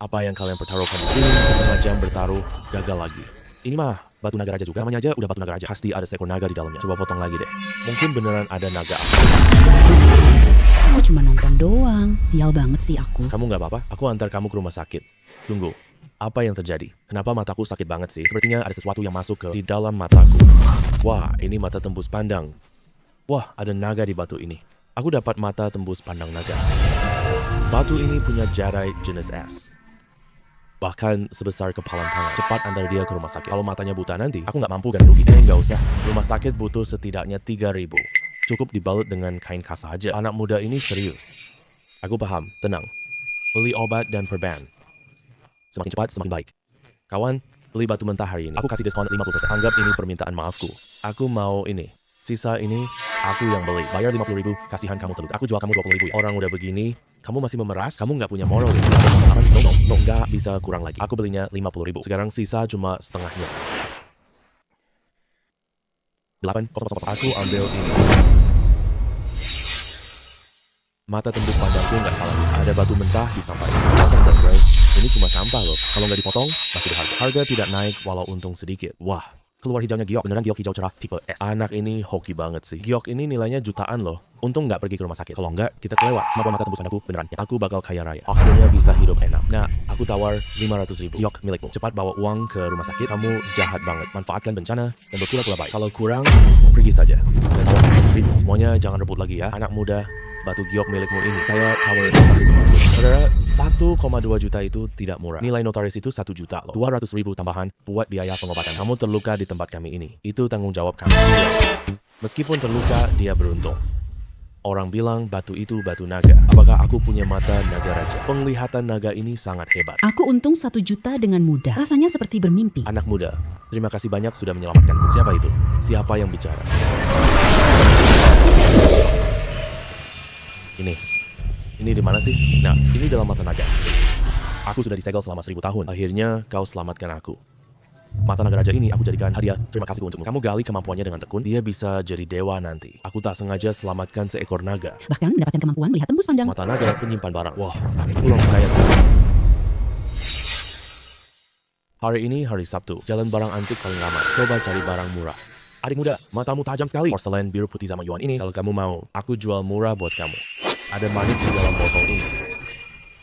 Apa yang kalian pertaruhkan di sini, setengah jam bertaruh, gagal lagi. Ini mah batu naga raja juga, namanya aja udah batu naga raja. Pasti ada seekor naga di dalamnya. Coba potong lagi deh. Mungkin beneran ada naga asli. Aku cuma nonton doang. Sial banget sih aku. Kamu nggak apa-apa? Aku antar kamu ke rumah sakit. Tunggu, apa yang terjadi? Kenapa mataku sakit banget sih? Sepertinya ada sesuatu yang masuk ke di dalam mataku. Wah, ini mata tembus pandang. Wah, ada naga di batu ini. Aku dapat mata tembus pandang naga. Batu ini punya jarai jenis S. Bahkan sebesar kepalan tangan. Cepat antar dia ke rumah sakit. Kalau matanya buta nanti, aku nggak mampu ganti rugi. Nggak usah. Rumah sakit butuh setidaknya 3.000. Cukup dibalut dengan kain kasa aja. Anak muda ini serius. Aku paham, tenang. Beli obat dan perban. Semakin cepat, semakin baik. Kawan, beli batu mentah hari ini. Aku kasih diskon 50%. Anggap ini permintaan maafku. Aku mau ini. Sisa ini, aku yang beli. Bayar 50.000, kasihan kamu terluka. Aku jual kamu 20.000 ya. Orang udah begini, kamu masih memeras? Kamu nggak punya moral ya? No, nggak bisa kurang lagi. Aku belinya 50.000. Sekarang sisa cuma setengahnya. 8, aku ambil ini. Mata tembus pandangku nggak salah. Ada batu mentah di sampah ini. Ini cuma sampah loh. Kalau nggak dipotong, masih berharga. Harga tidak naik walau untung sedikit. Wah, keluar hijaunya giok. Beneran giok hijau cerah tipe S. Anak ini hoki banget sih. Giok ini nilainya jutaan loh. Untung nggak pergi ke rumah sakit. Kalau nggak, kita kelewat. Kemampuan mata tembus pandangku beneran. Aku bakal kaya raya. Akhirnya bisa hidup enak. Nah, aku tawar 500.000. Giok milikmu. Cepat bawa uang ke rumah sakit. Kamu jahat banget. Manfaatkan bencana dan berpura-pura baik. Kalau kurang, pergi saja. Saya tawar 100.000. Semuanya jangan rebut lagi ya. Anak muda, batu giok milikmu ini. Saya tawar 1 juta. Saudara, 1,2 juta itu tidak murah. Nilai notaris itu 1 juta loh. 200.000 tambahan buat biaya pengobatan. Kamu terluka di tempat kami ini. Itu tanggung jawab kami. Meskipun terluka, dia beruntung. Orang bilang batu itu batu naga. Apakah aku punya mata naga raja? Penglihatan naga ini sangat hebat. Aku untung 1 juta dengan mudah. Rasanya seperti bermimpi. Anak muda, terima kasih banyak sudah menyelamatkanku. Siapa itu? Siapa yang bicara? Ini di mana sih? Nah, ini dalam mata naga. Aku sudah disegel selama 1000 tahun. Akhirnya kau selamatkan aku. Mata naga raja ini aku jadikan hadiah. Terima kasih untukmu. Kamu gali kemampuannya dengan tekun, dia bisa jadi dewa nanti. Aku tak sengaja selamatkan seekor naga. Bahkan mendapatkan kemampuan melihat tembus pandang. Mata naga penyimpan barang. Wah, pulang kaya sekali. Hari ini hari Sabtu. Jalan barang antik paling lama. Coba cari barang murah. Adik muda, matamu tajam sekali. Porselen biru putih zaman Yuan ini. Kalau kamu mau, aku jual murah buat kamu. Ada manik di dalam botol ini.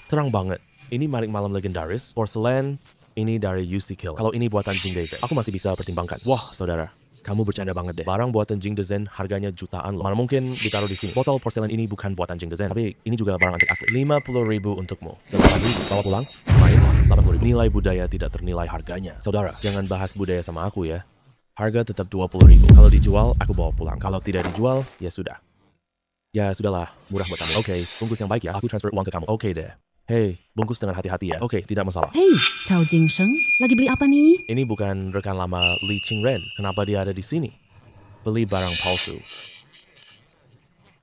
Terang banget. Ini manik malam legendaris. Porselen ini dari UC Kill. Kalau ini buatan Jing Dezen, aku masih bisa pertimbangkan. Wah, saudara, kamu bercanda banget deh. Barang buatan Jing Dezen harganya jutaan loh. Mana mungkin ditaruh di sini. Botol porselen ini bukan buatan Jing Dezen, tapi ini juga barang antik asli. 50.000 untukmu. Dan lagi bawa pulang. Main 80.000. Nilai budaya tidak ternilai harganya. Saudara, jangan bahas budaya sama aku ya. Harga tetap 20.000. Kalau dijual, aku bawa pulang. Kalau tidak dijual, ya sudah. Ya sudahlah, murah buat kamu. Oke, bungkus yang baik ya. Aku transfer uang ke kamu. Oke deh. Hei, bungkus dengan hati-hati ya. Oke, tidak masalah. Hei, Chao Jingsheng, lagi beli apa nih? Ini bukan rekan lama Li Qingren. Kenapa dia ada di sini? Beli barang palsu.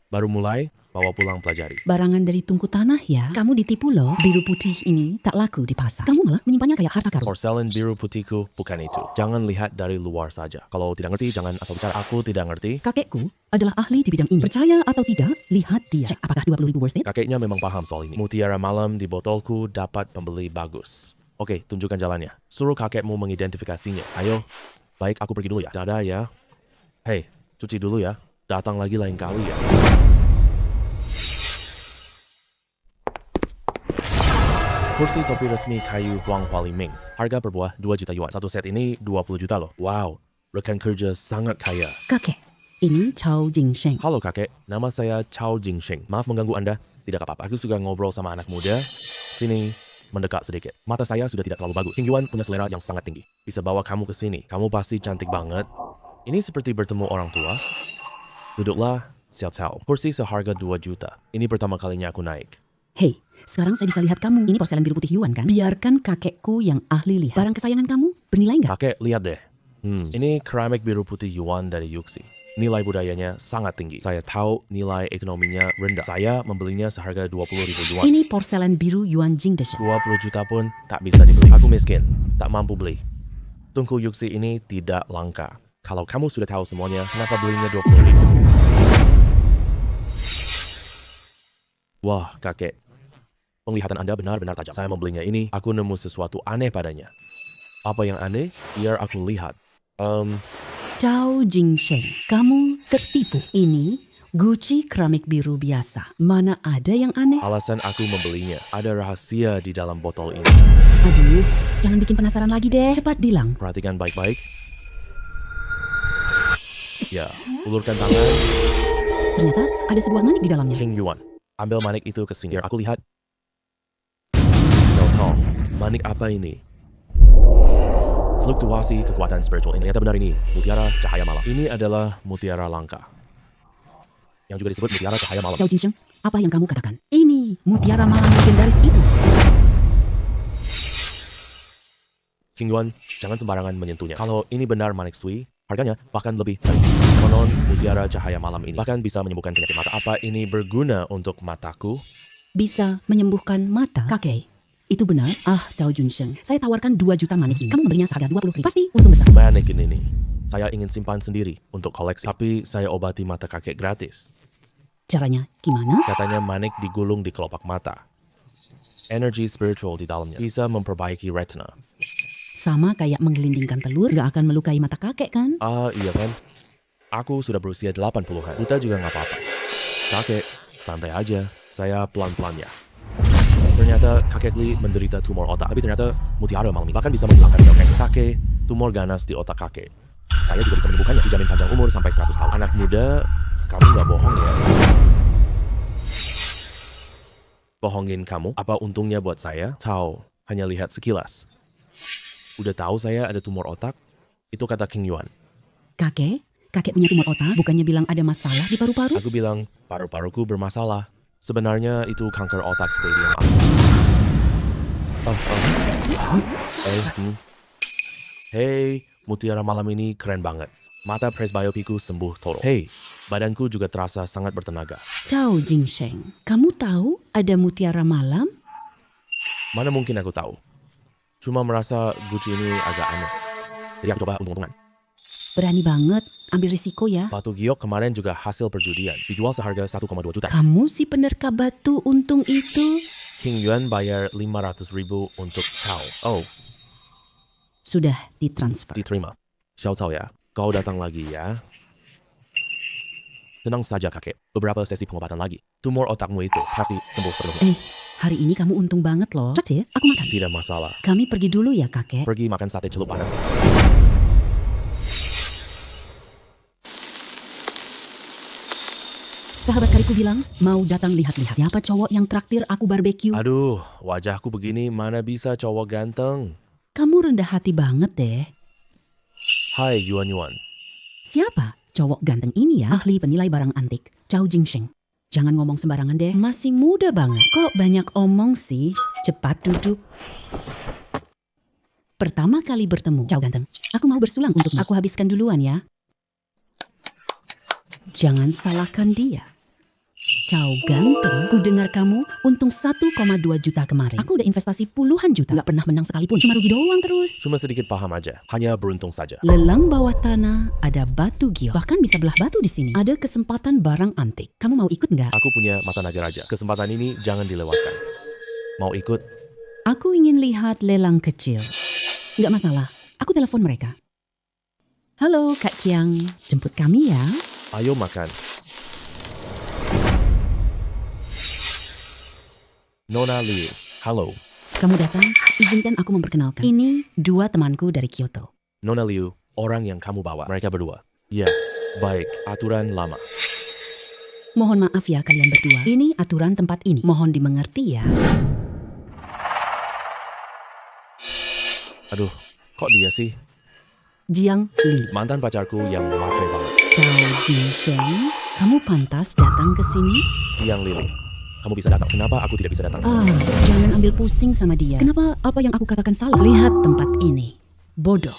Baru mulai, bawa pulang pelajari. Barangan dari tungku tanah ya. Kamu ditipu loh. Biru putih ini tak laku di pasar. Kamu malah menyimpannya kayak harta karun. Porselen biru putihku bukan itu. Jangan lihat dari luar saja. Kalau tidak ngerti, jangan asal bicara. Aku tidak ngerti. Kakekku adalah ahli di bidang ini. Percaya atau tidak, lihat dia. Cek apakah 20.000 worth it? Kakeknya memang paham soal ini. Mutiara malam di botolku dapat pembeli bagus. Oke, tunjukkan jalannya. Suruh kakekmu mengidentifikasinya. Ayo. Baik, aku pergi dulu ya. Dadah ya. Hei, cuci dulu ya. Datang lagi lain kali ya. Kursi topi resmi kayu Huang Hualiming. Harga per buah 2 juta yuan. Satu set ini 20 juta loh. Wow, rekan kerja sangat kaya. Kakek, ini Chao Jingsheng. Halo kakek, nama saya Chao Jingsheng. Maaf mengganggu Anda. Tidak apa-apa, aku suka ngobrol sama anak muda. Sini, mendekat sedikit. Mata saya sudah tidak terlalu bagus. King Yuan punya selera yang sangat tinggi. Bisa bawa kamu ke sini. Kamu pasti cantik banget. Ini seperti bertemu orang tua. Duduklah, Xiao Cao. Kursi seharga 2 juta. Ini pertama kalinya aku naik. Hei, sekarang saya bisa lihat kamu. Ini porselen biru putih Yuan kan? Biarkan kakekku yang ahli lihat. Barang kesayangan kamu bernilai nggak? Kakek, lihat deh. Ini keramik biru putih Yuan dari Yuxi. Nilai budayanya sangat tinggi. Saya tahu nilai ekonominya rendah. Saya membelinya seharga 20.000 yuan. Ini porselen biru Yuan Jingdeshen. 20 juta pun tak bisa dibeli. Aku miskin, tak mampu beli. Tungku Yuxi ini tidak langka. Kalau kamu sudah tahu semuanya, kenapa belinya 20.000? Wah, kakek. Penglihatan Anda benar-benar tajam. Saya membelinya ini, aku nemu sesuatu aneh padanya. Apa yang aneh? Biar aku lihat. Chao Jingsheng, kamu tertipu. Ini Gucci keramik biru biasa. Mana ada yang aneh? Alasan aku membelinya, ada rahasia di dalam botol ini. Aduh, jangan bikin penasaran lagi deh. Cepat bilang. Perhatikan baik-baik. Ya, ulurkan tangan. Ternyata ada sebuah manik di dalamnya. King Yuan, ambil manik itu ke sini. Biar aku lihat. Cao, manik apa ini? Fluktuasi kekuatan spiritual. Ini ternyata benar ini. Mutiara cahaya malam. Ini adalah mutiara langka. Yang juga disebut mutiara cahaya malam. Chao Jingsheng, apa yang kamu katakan? Ini mutiara malam legendaris itu. King Yuan, jangan sembarangan menyentuhnya. Kalau ini benar manik sui, harganya bahkan lebih dari konon mutiara cahaya malam ini. Bahkan bisa menyembuhkan penyakit mata. Apa ini berguna untuk mataku? Bisa menyembuhkan mata. Kakek, itu benar? Chao Jingsheng, saya tawarkan 2 juta manik ini. Kamu memberinya seharga 20.000. Pasti untung besar. Manik ini. Saya ingin simpan sendiri untuk koleksi. Tapi saya obati mata kakek gratis. Caranya gimana? Katanya manik digulung di kelopak mata. Energi spiritual di dalamnya bisa memperbaiki retina. Sama kayak menggelindingkan telur, gak akan melukai mata kakek kan? Iya kan? Aku sudah berusia 80-an. Buta juga nggak apa-apa. Kakek, santai aja. Saya pelan-pelan ya. Ternyata kakek Li menderita tumor otak. Tapi ternyata mutiara malam ini bahkan bisa menghilangkan sel kakek, tumor ganas di otak kakek. Saya juga bisa menyembuhkannya. Dijamin panjang umur sampai 100 tahun. Anak muda, kamu nggak bohong ya? Bohongin kamu? Apa untungnya buat saya? Tahu, hanya lihat sekilas. Udah tahu saya ada tumor otak? Itu kata King Yuan. Kakek punya tumor otak, bukannya bilang ada masalah di paru-paru? Aku bilang, paru-paruku bermasalah. Sebenarnya itu kanker otak stadium Hey, mutiara malam ini keren banget. Mata presbiopiku sembuh total. Hey, badanku juga terasa sangat bertenaga. Chao Jingsheng, kamu tahu ada mutiara malam? Mana mungkin aku tahu? Cuma merasa Gucci ini agak aneh. Jadi aku coba untung-untungan. Berani banget, ambil risiko ya. Batu giok kemarin juga hasil perjudian. Dijual seharga 1,2 juta. Kamu si penerka batu untung itu. King Yuan bayar 500.000 untuk Cao. Oh, Sudah ditransfer. diterima. Xiao Cao ya, kau datang lagi ya. Tenang saja kakek, beberapa sesi pengobatan lagi. Tumor otakmu itu pasti sembuh sepenuhnya. Hari ini kamu untung banget loh. Cek ya, aku makan. Tidak masalah. Kami pergi dulu ya kakek. Pergi makan sate celup panas. Sahabat kariku bilang, mau datang lihat-lihat siapa cowok yang traktir aku barbeque. Aduh, wajahku begini mana bisa cowok ganteng. Kamu rendah hati banget deh. Hai Yuan Yuan. Siapa cowok ganteng ini ya? Ahli penilai barang antik, Chao Jingsheng. Jangan ngomong sembarangan deh, masih muda banget. Kok banyak omong sih? Cepat duduk. Pertama kali bertemu, Chao ganteng. Aku mau bersulang untukmu. Aku habiskan duluan ya. Jangan salahkan dia. Chao ganteng, ku dengar kamu untung 1,2 juta kemarin. Aku udah investasi puluhan juta, gak pernah menang sekalipun. Cuma rugi doang terus. Cuma sedikit paham aja, hanya beruntung saja. Lelang bawah tanah, ada batu giok. Bahkan bisa belah batu di sini. Ada kesempatan barang antik. Kamu mau ikut nggak? Aku punya mata naga raja. Kesempatan ini jangan dilewatkan. Mau ikut? Aku ingin lihat lelang kecil. Nggak masalah, aku telepon mereka. Halo Kak Kiang, jemput kami ya. Ayo makan. Nona Liu, halo. Kamu datang, izinkan aku memperkenalkan. Ini 2 temanku dari Kyoto. Nona Liu, orang yang kamu bawa. Mereka berdua. Ya, baik. Aturan lama. Mohon maaf ya kalian berdua. Ini aturan tempat ini. Mohon dimengerti ya. Aduh, kok dia sih? Jiang Lili. Mantan pacarku yang matre banget. Chao Jingsheng, kamu pantas datang ke sini? Jiang Lili. Kamu bisa datang. Kenapa aku tidak bisa datang? Jangan ambil pusing sama dia. Kenapa apa yang aku katakan salah? Lihat tempat ini. Bodoh.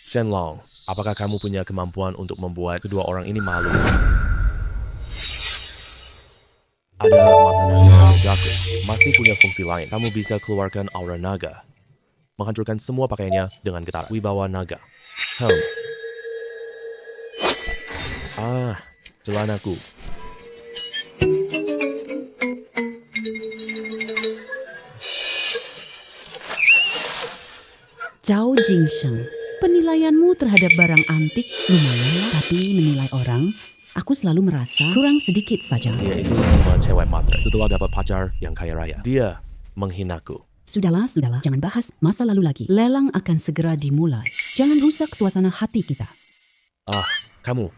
Shenlong, apakah kamu punya kemampuan untuk membuat kedua orang ini malu? Ada mata naga Jaku, masih punya fungsi lain. Kamu bisa keluarkan aura naga. Menghancurkan semua pakaiannya dengan getar. Wibawa naga. Celanaku. Zhao Jingsheng, penilaianmu terhadap barang antik lumayan, tapi menilai orang, aku selalu merasa kurang sedikit saja. Dia itu cuma cewek matre setelah dapat pacar yang kaya raya. Dia menghinaku. Sudahlah, jangan bahas masa lalu lagi. Lelang akan segera dimulai. Jangan rusak suasana hati kita. Ah, kamu.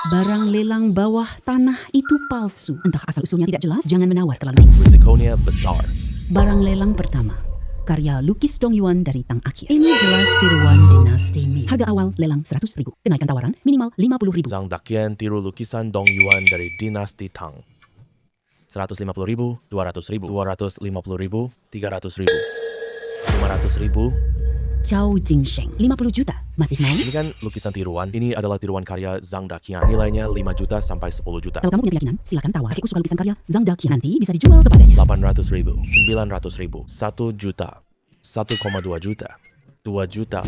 Barang lelang bawah tanah itu palsu. Entah asal-usulnya tidak jelas, jangan menawar terlalu tinggi. Risikonya besar. Barang lelang pertama, karya lukis Dong Yuan dari Tang Akhir. Ini jelas tiruan dinasti Ming. Harga awal lelang 100.000. Kenaikan tawaran minimal 50.000. Zhang Daqian tiru lukisan Dong Yuan dari dinasti Tang. 150.000, 200.000, 250.000, 300.000, 500.000. Zhao Jingsheng, 50 juta. Masih mau? Ini kan lukisan tiruan. Ini adalah tiruan karya Zhang Daqian. Nilainya 5 juta sampai 10 juta. Kalau kamu punya keyakinan, silakan tawar. Kakekku suka lukisan karya Zhang Daqian. Nanti bisa dijual kepadanya. 800.000, 900.000, 1 juta, 1,2 juta, 2 juta,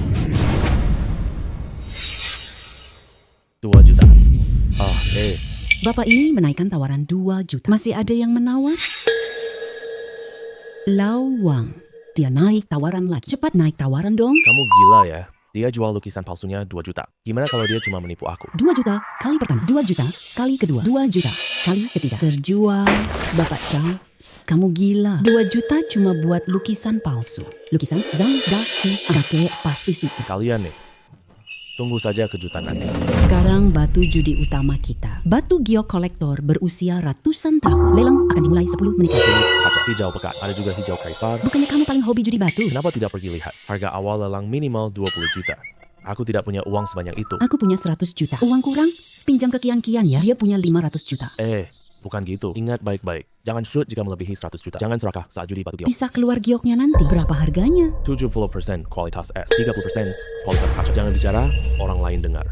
2 juta. Bapak ini menaikkan tawaran 2 juta. Masih ada yang menawar? Lau Wang. Dia naik tawaran lagi. Cepat naik tawaran dong. Kamu gila ya. Dia jual lukisan palsunya 2 juta. Gimana kalau dia cuma menipu aku? 2 juta kali pertama. 2 juta kali kedua. 2 juta kali ketiga. Terjual. Bapak Zhao, kamu gila. 2 juta cuma buat lukisan palsu. Lukisan Zhang Daqian. Kakek pasti suka. Kalian nih. Tunggu saja kejutan nanti. Sekarang batu judi utama kita. Batu giok kolektor berusia ratusan tahun. Lelang akan dimulai 10 menit lagi. Kaca hijau pekat. Ada juga hijau kaisar. Bukannya kamu paling hobi judi batu? Kenapa tidak pergi lihat? Harga awal lelang minimal 20 juta. Aku tidak punya uang sebanyak itu. Aku punya 100 juta. Uang kurang? Pinjam ke Kian-Kian ya. Dia punya 500 juta. Bukan gitu. Ingat baik-baik. Jangan shoot jika melebihi 100 juta. Jangan serakah saat judi batu giok. Bisa keluar gioknya nanti. Berapa harganya? 70% kualitas S, 30% kualitas kaca. Jangan bicara, orang lain dengar.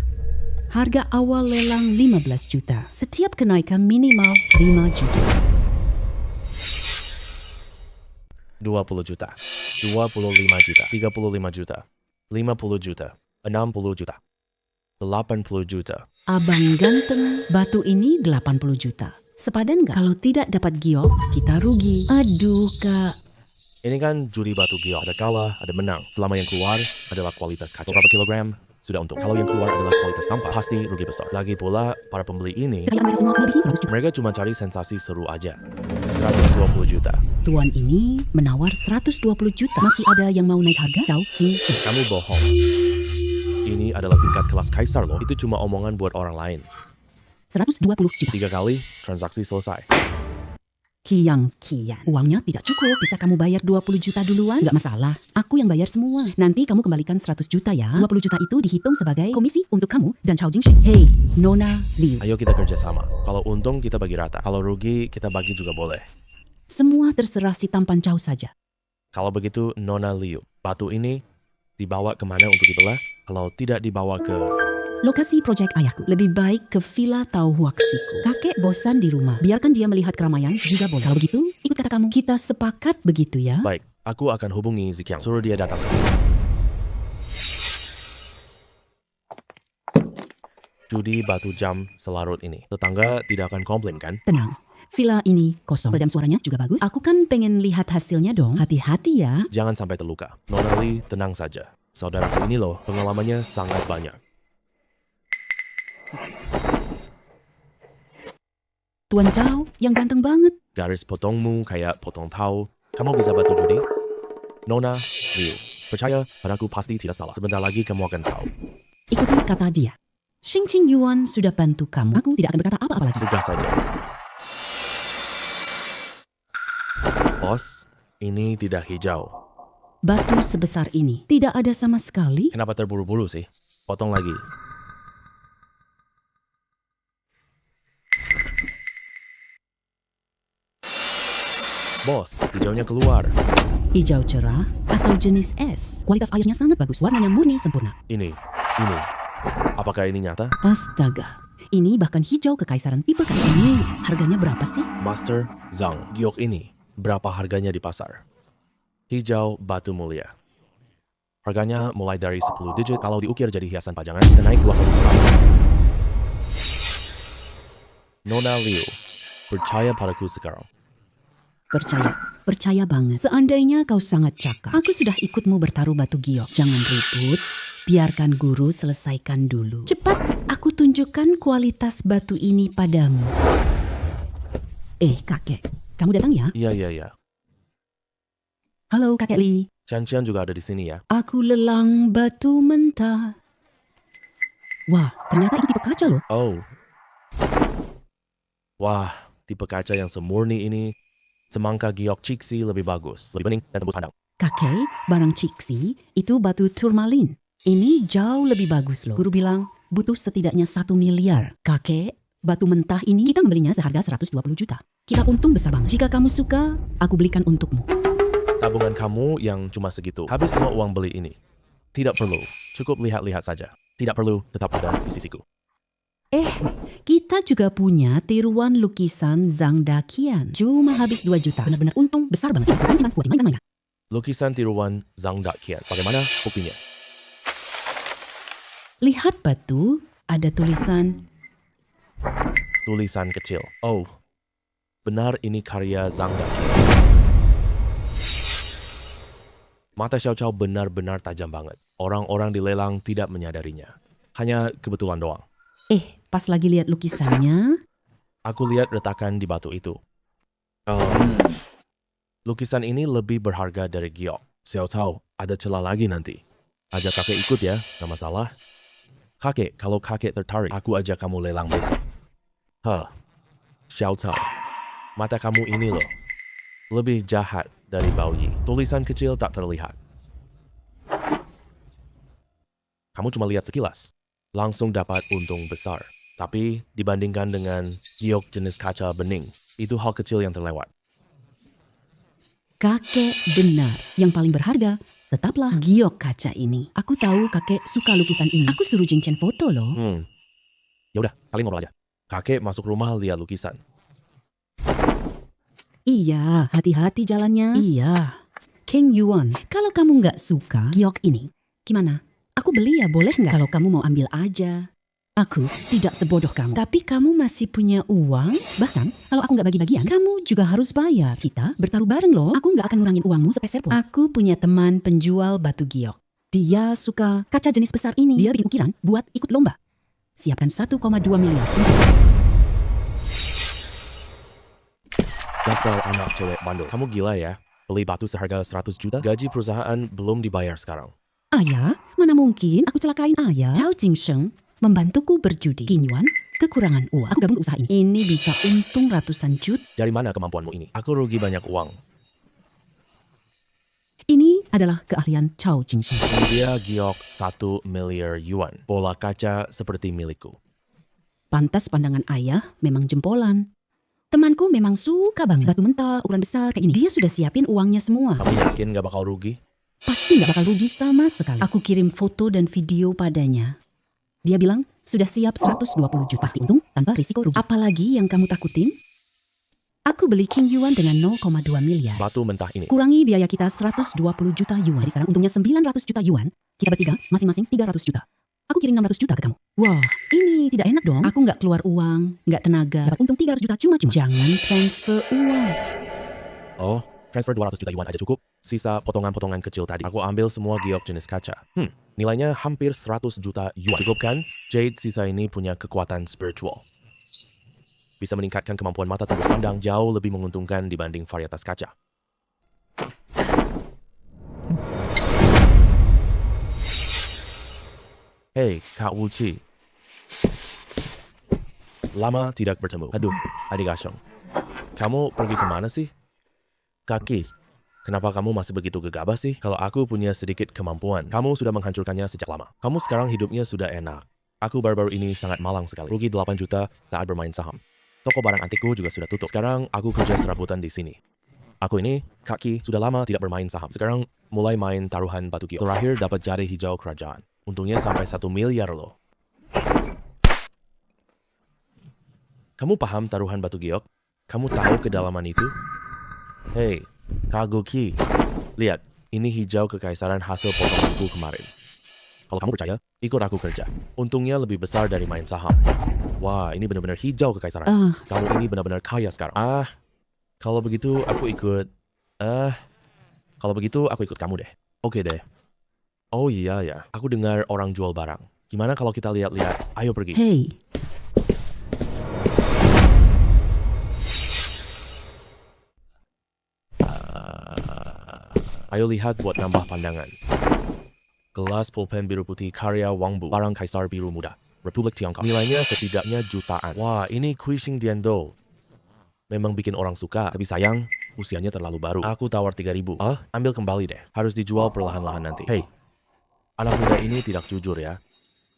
Harga awal lelang 15 juta. Setiap kenaikan minimal 5 juta. 20 juta, 25 juta, 35 juta, 50 juta, 60 juta, 80 juta. Abang ganteng, batu ini 80 juta. Sepadan nggak? Kalau tidak dapat giok, kita rugi. Aduh, Kak. Ini kan judi batu giok. Ada kalah, ada menang. Selama yang keluar adalah kualitas kaca. Beberapa kilogram, sudah untung. Kalau yang keluar adalah kualitas sampah, pasti rugi besar. Lagi pula, para pembeli ini, Kalian mereka semua melebihi 100 juta. mereka cuma cari sensasi seru aja. 120 juta. Tuan ini menawar 120 juta. Masih ada yang mau naik harga? Zhao Jingsheng. Kamu bohong. Ini adalah tingkat kelas kaisar loh. Itu cuma omongan buat orang lain. 120 juta. 3 kali, transaksi selesai. Kian. Uangnya tidak cukup. Bisa kamu bayar 20 juta duluan? Nggak masalah. Aku yang bayar semua. Nanti kamu kembalikan 100 juta ya. 20 juta itu dihitung sebagai komisi untuk kamu dan Zhao Jingsheng. Hey, Nona Liu. Ayo kita kerja sama. Kalau untung kita bagi rata. Kalau rugi kita bagi juga boleh. Semua terserah si tampan Zhao saja. Kalau begitu Nona Liu, batu ini dibawa kemana untuk dibelah? Kalau tidak dibawa ke... Lokasi proyek ayahku. Lebih baik ke Villa Tau Huaxiku. Kakek bosan di rumah. Biarkan dia melihat keramaian juga boleh. Kalau begitu, ikut kata kamu. Kita sepakat begitu ya. Baik, aku akan hubungi Zikyang. Suruh dia datang. Judi batu jam selarut ini. Tetangga tidak akan komplain kan? Tenang. Villa ini kosong. Peredam suaranya juga bagus. Aku kan pengen lihat hasilnya dong. Hati-hati ya. Jangan sampai terluka. Nona Li, tenang saja. Saudaraku ini loh, pengalamannya sangat banyak. Tuan Zhao yang ganteng banget. Garis potongmu kayak potong tahu. Kamu bisa bantu judi? Nona Liu, percaya padaku pasti tidak salah. Sebentar lagi kamu akan tahu. Ikuti kata dia. Xing Yuan sudah bantu kamu. Aku tidak akan berkata apa-apa lagi. Tugas saja. Bos, ini tidak hijau. Batu sebesar ini tidak ada sama sekali. Kenapa terburu-buru sih? Potong lagi. Bos, hijaunya keluar. Hijau cerah atau jenis es. Kualitas airnya sangat bagus. Warnanya murni sempurna. Ini. Apakah ini nyata? Astaga. Ini bahkan hijau kekaisaran tipe kaca. Ini harganya berapa sih? Master Zhang, giok ini berapa harganya di pasar? Hijau batu mulia. Harganya mulai dari 10 digit. Kalau diukir jadi hiasan pajangan bisa naik 2 kali lipat. Nona Liu, percaya padaku sekarang. Percaya. percaya banget. Seandainya kau sangat cakap, aku sudah ikutmu bertaruh batu giok. Jangan ribut, biarkan guru selesaikan dulu. Cepat, aku tunjukkan kualitas batu ini padamu. Kakek, kamu datang ya? Iya. Halo, kakek Li. Cian juga ada di sini ya. Aku lelang batu mentah. Wah, ternyata itu tipe kaca loh. Oh. Wah, tipe kaca yang semurni ini, semangka giok Cixi lebih bagus, lebih bening dan tembus pandang. Kakek, barang Cixi itu batu turmalin. Ini jauh lebih bagus loh. Guru bilang butuh setidaknya 1 miliar. Kakek, batu mentah ini kita membelinya seharga 120 juta. Kita untung besar banget. Jika kamu suka, aku belikan untukmu. Tabungan kamu yang cuma segitu, habis semua uang beli ini. Tidak perlu, cukup lihat-lihat saja. Tidak perlu, tetap ada di sisiku. Kita juga punya tiruan lukisan Zhang Daqian. Cuma habis 2 juta. Benar-benar untung besar banget. Kamu simpan buat dimainkan mainan. Lukisan tiruan Zhang Daqian. Bagaimana buktinya? Lihat batu, ada tulisan. Tulisan kecil. Oh, benar ini karya Zhang Daqian. Mata Xiao Chao benar-benar tajam banget. Orang-orang di lelang tidak menyadarinya. Hanya kebetulan doang. Pas lagi lihat lukisannya, Aku lihat retakan di batu itu. Lukisan ini lebih berharga dari giok. Xiao Chao, ada celah lagi nanti. Ajak kakek ikut ya, gak masalah. Kakek, kalau kakek tertarik, aku ajak kamu lelang besok. Xiao Chao, mata kamu ini loh. Lebih jahat dari Baoyi. Tulisan kecil tak terlihat. Kamu cuma lihat sekilas. Langsung dapat untung besar. Tapi dibandingkan dengan giok jenis kaca bening, itu hal kecil yang terlewat. kakek benar. Yang paling berharga tetaplah giok kaca ini. Aku tahu kakek suka lukisan ini. Aku suruh Jing Chen foto loh. Ya udah, kalian ngobrol aja. Kakek masuk rumah lihat lukisan. Iya, hati-hati jalannya. Iya. King Yuan, kalau kamu nggak suka giok ini, gimana? Aku beli ya, boleh nggak? Kalau kamu mau ambil aja. Aku tidak sebodoh kamu. Tapi kamu masih punya uang. Bahkan kalau aku nggak bagi-bagian, kamu juga harus bayar. Kita bertaruh bareng loh. Aku nggak akan ngurangin uangmu sepeser pun. Aku punya teman penjual batu giok. Dia suka kaca jenis besar ini. Dia bikin ukiran buat ikut lomba. Siapkan 1,2 miliar. Dasar anak cewek bandel. Kamu gila ya? Beli batu seharga 100 juta? Gaji perusahaan belum dibayar sekarang. Ayah, mana mungkin aku celakain ayah. Zhao Jingsheng membantuku berjudi. King Yuan kekurangan uang. Aku gabung ke usaha ini. Ini bisa untung ratusan juta. Dari mana kemampuanmu ini? Aku rugi banyak uang. Ini adalah keahlian Zhao Jingsheng. Dia giok 1 miliar yuan. Bola kaca seperti milikku. Pantas pandangan ayah memang jempolan. Temanku memang suka banget batu mentah ukuran besar kayak ini. Dia sudah siapin uangnya semua. Kamu yakin gak bakal rugi? Pasti gak bakal rugi sama sekali. Aku kirim foto dan video padanya. Dia bilang sudah siap 120 juta. Pasti untung tanpa risiko rugi. Apalagi yang kamu takutin? Aku beli King Yuan dengan 0,2 miliar. Batu mentah ini. Kurangi biaya kita 120 juta yuan. Jadi sekarang untungnya 900 juta yuan. Kita bertiga masing-masing 300 juta. Aku kirim 600 juta ke kamu. Wah, ini tidak enak dong. Aku nggak keluar uang, nggak tenaga. Dapat untung 300 juta cuma-cuma. Jangan transfer uang. Oh, transfer 200 juta yuan aja cukup. Sisa potongan-potongan kecil tadi. Aku ambil semua giok jenis kaca. Nilainya hampir 100 juta yuan. Cukup kan? Jade sisa ini punya kekuatan spiritual. Bisa meningkatkan kemampuan mata tembus pandang jauh lebih menguntungkan dibanding varietas kaca. Hei, Kak Wuci. Lama tidak bertemu. Aduh, adik Asyong. Kamu pergi kemana sih? Kaki, kenapa kamu masih begitu gegabah sih? Kalau aku punya sedikit kemampuan, kamu sudah menghancurkannya sejak lama. Kamu sekarang hidupnya sudah enak. Aku baru-baru ini sangat malang sekali. Rugi 8 juta saat bermain saham. Toko barang antikku juga sudah tutup. Sekarang aku kerja serabutan di sini. Aku ini, Kaki, sudah lama tidak bermain saham. Sekarang mulai main taruhan batu giok. Terakhir dapat jari hijau kerajaan. Untungnya sampai 1 miliar loh. Kamu paham taruhan batu giok? Kamu tahu kedalaman itu? Hei, Kak Goki. Lihat, ini hijau kekaisaran hasil potonganku kemarin. Kalau kamu percaya, ikut aku kerja. Untungnya lebih besar dari main saham. Wah, ini benar-benar hijau kekaisaran. Kamu ini benar-benar kaya sekarang. Kalau begitu aku ikut Kalau begitu aku ikut kamu deh. Oke deh. Oh iya ya, aku dengar orang jual barang. Gimana kalau kita lihat-lihat? Ayo pergi. Hei, Ayo lihat buat nambah pandangan. Gelas pulpen biru putih karya Wang Bu, barang kaisar biru muda, Republik Tiongkok. Nilainya setidaknya jutaan. Wah, ini Kuishing Diando. Memang bikin orang suka, tapi sayang, usianya terlalu baru. Aku tawar 3.000. Ambil kembali deh. Harus dijual perlahan-lahan nanti. Hei, anak muda ini tidak jujur ya.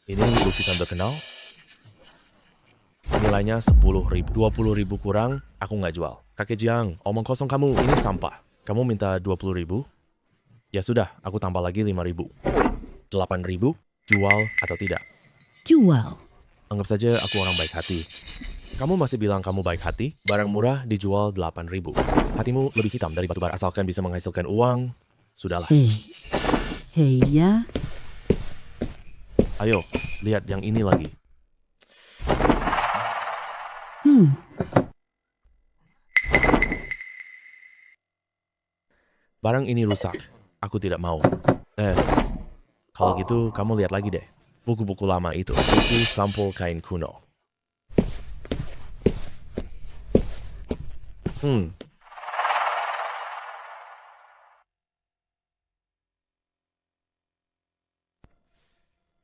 Ini lukisan terkenal. Nilainya 10.000. 20.000 kurang, aku nggak jual. Kakek Jiang, omong kosong kamu, ini sampah. Kamu minta 20.000? Ya sudah, aku tambah lagi 5.000. 8.000, jual atau tidak? jual. Anggap saja aku orang baik hati. Kamu masih bilang kamu baik hati? Barang murah dijual 8.000. Hatimu lebih hitam dari batu bara, asalkan bisa menghasilkan uang. Sudahlah. Hei ya. Ayo, lihat yang ini lagi. Barang ini rusak. Aku tidak mau. Kalau gitu kamu lihat lagi deh. Buku-buku lama itu. Buku sampul kain kuno.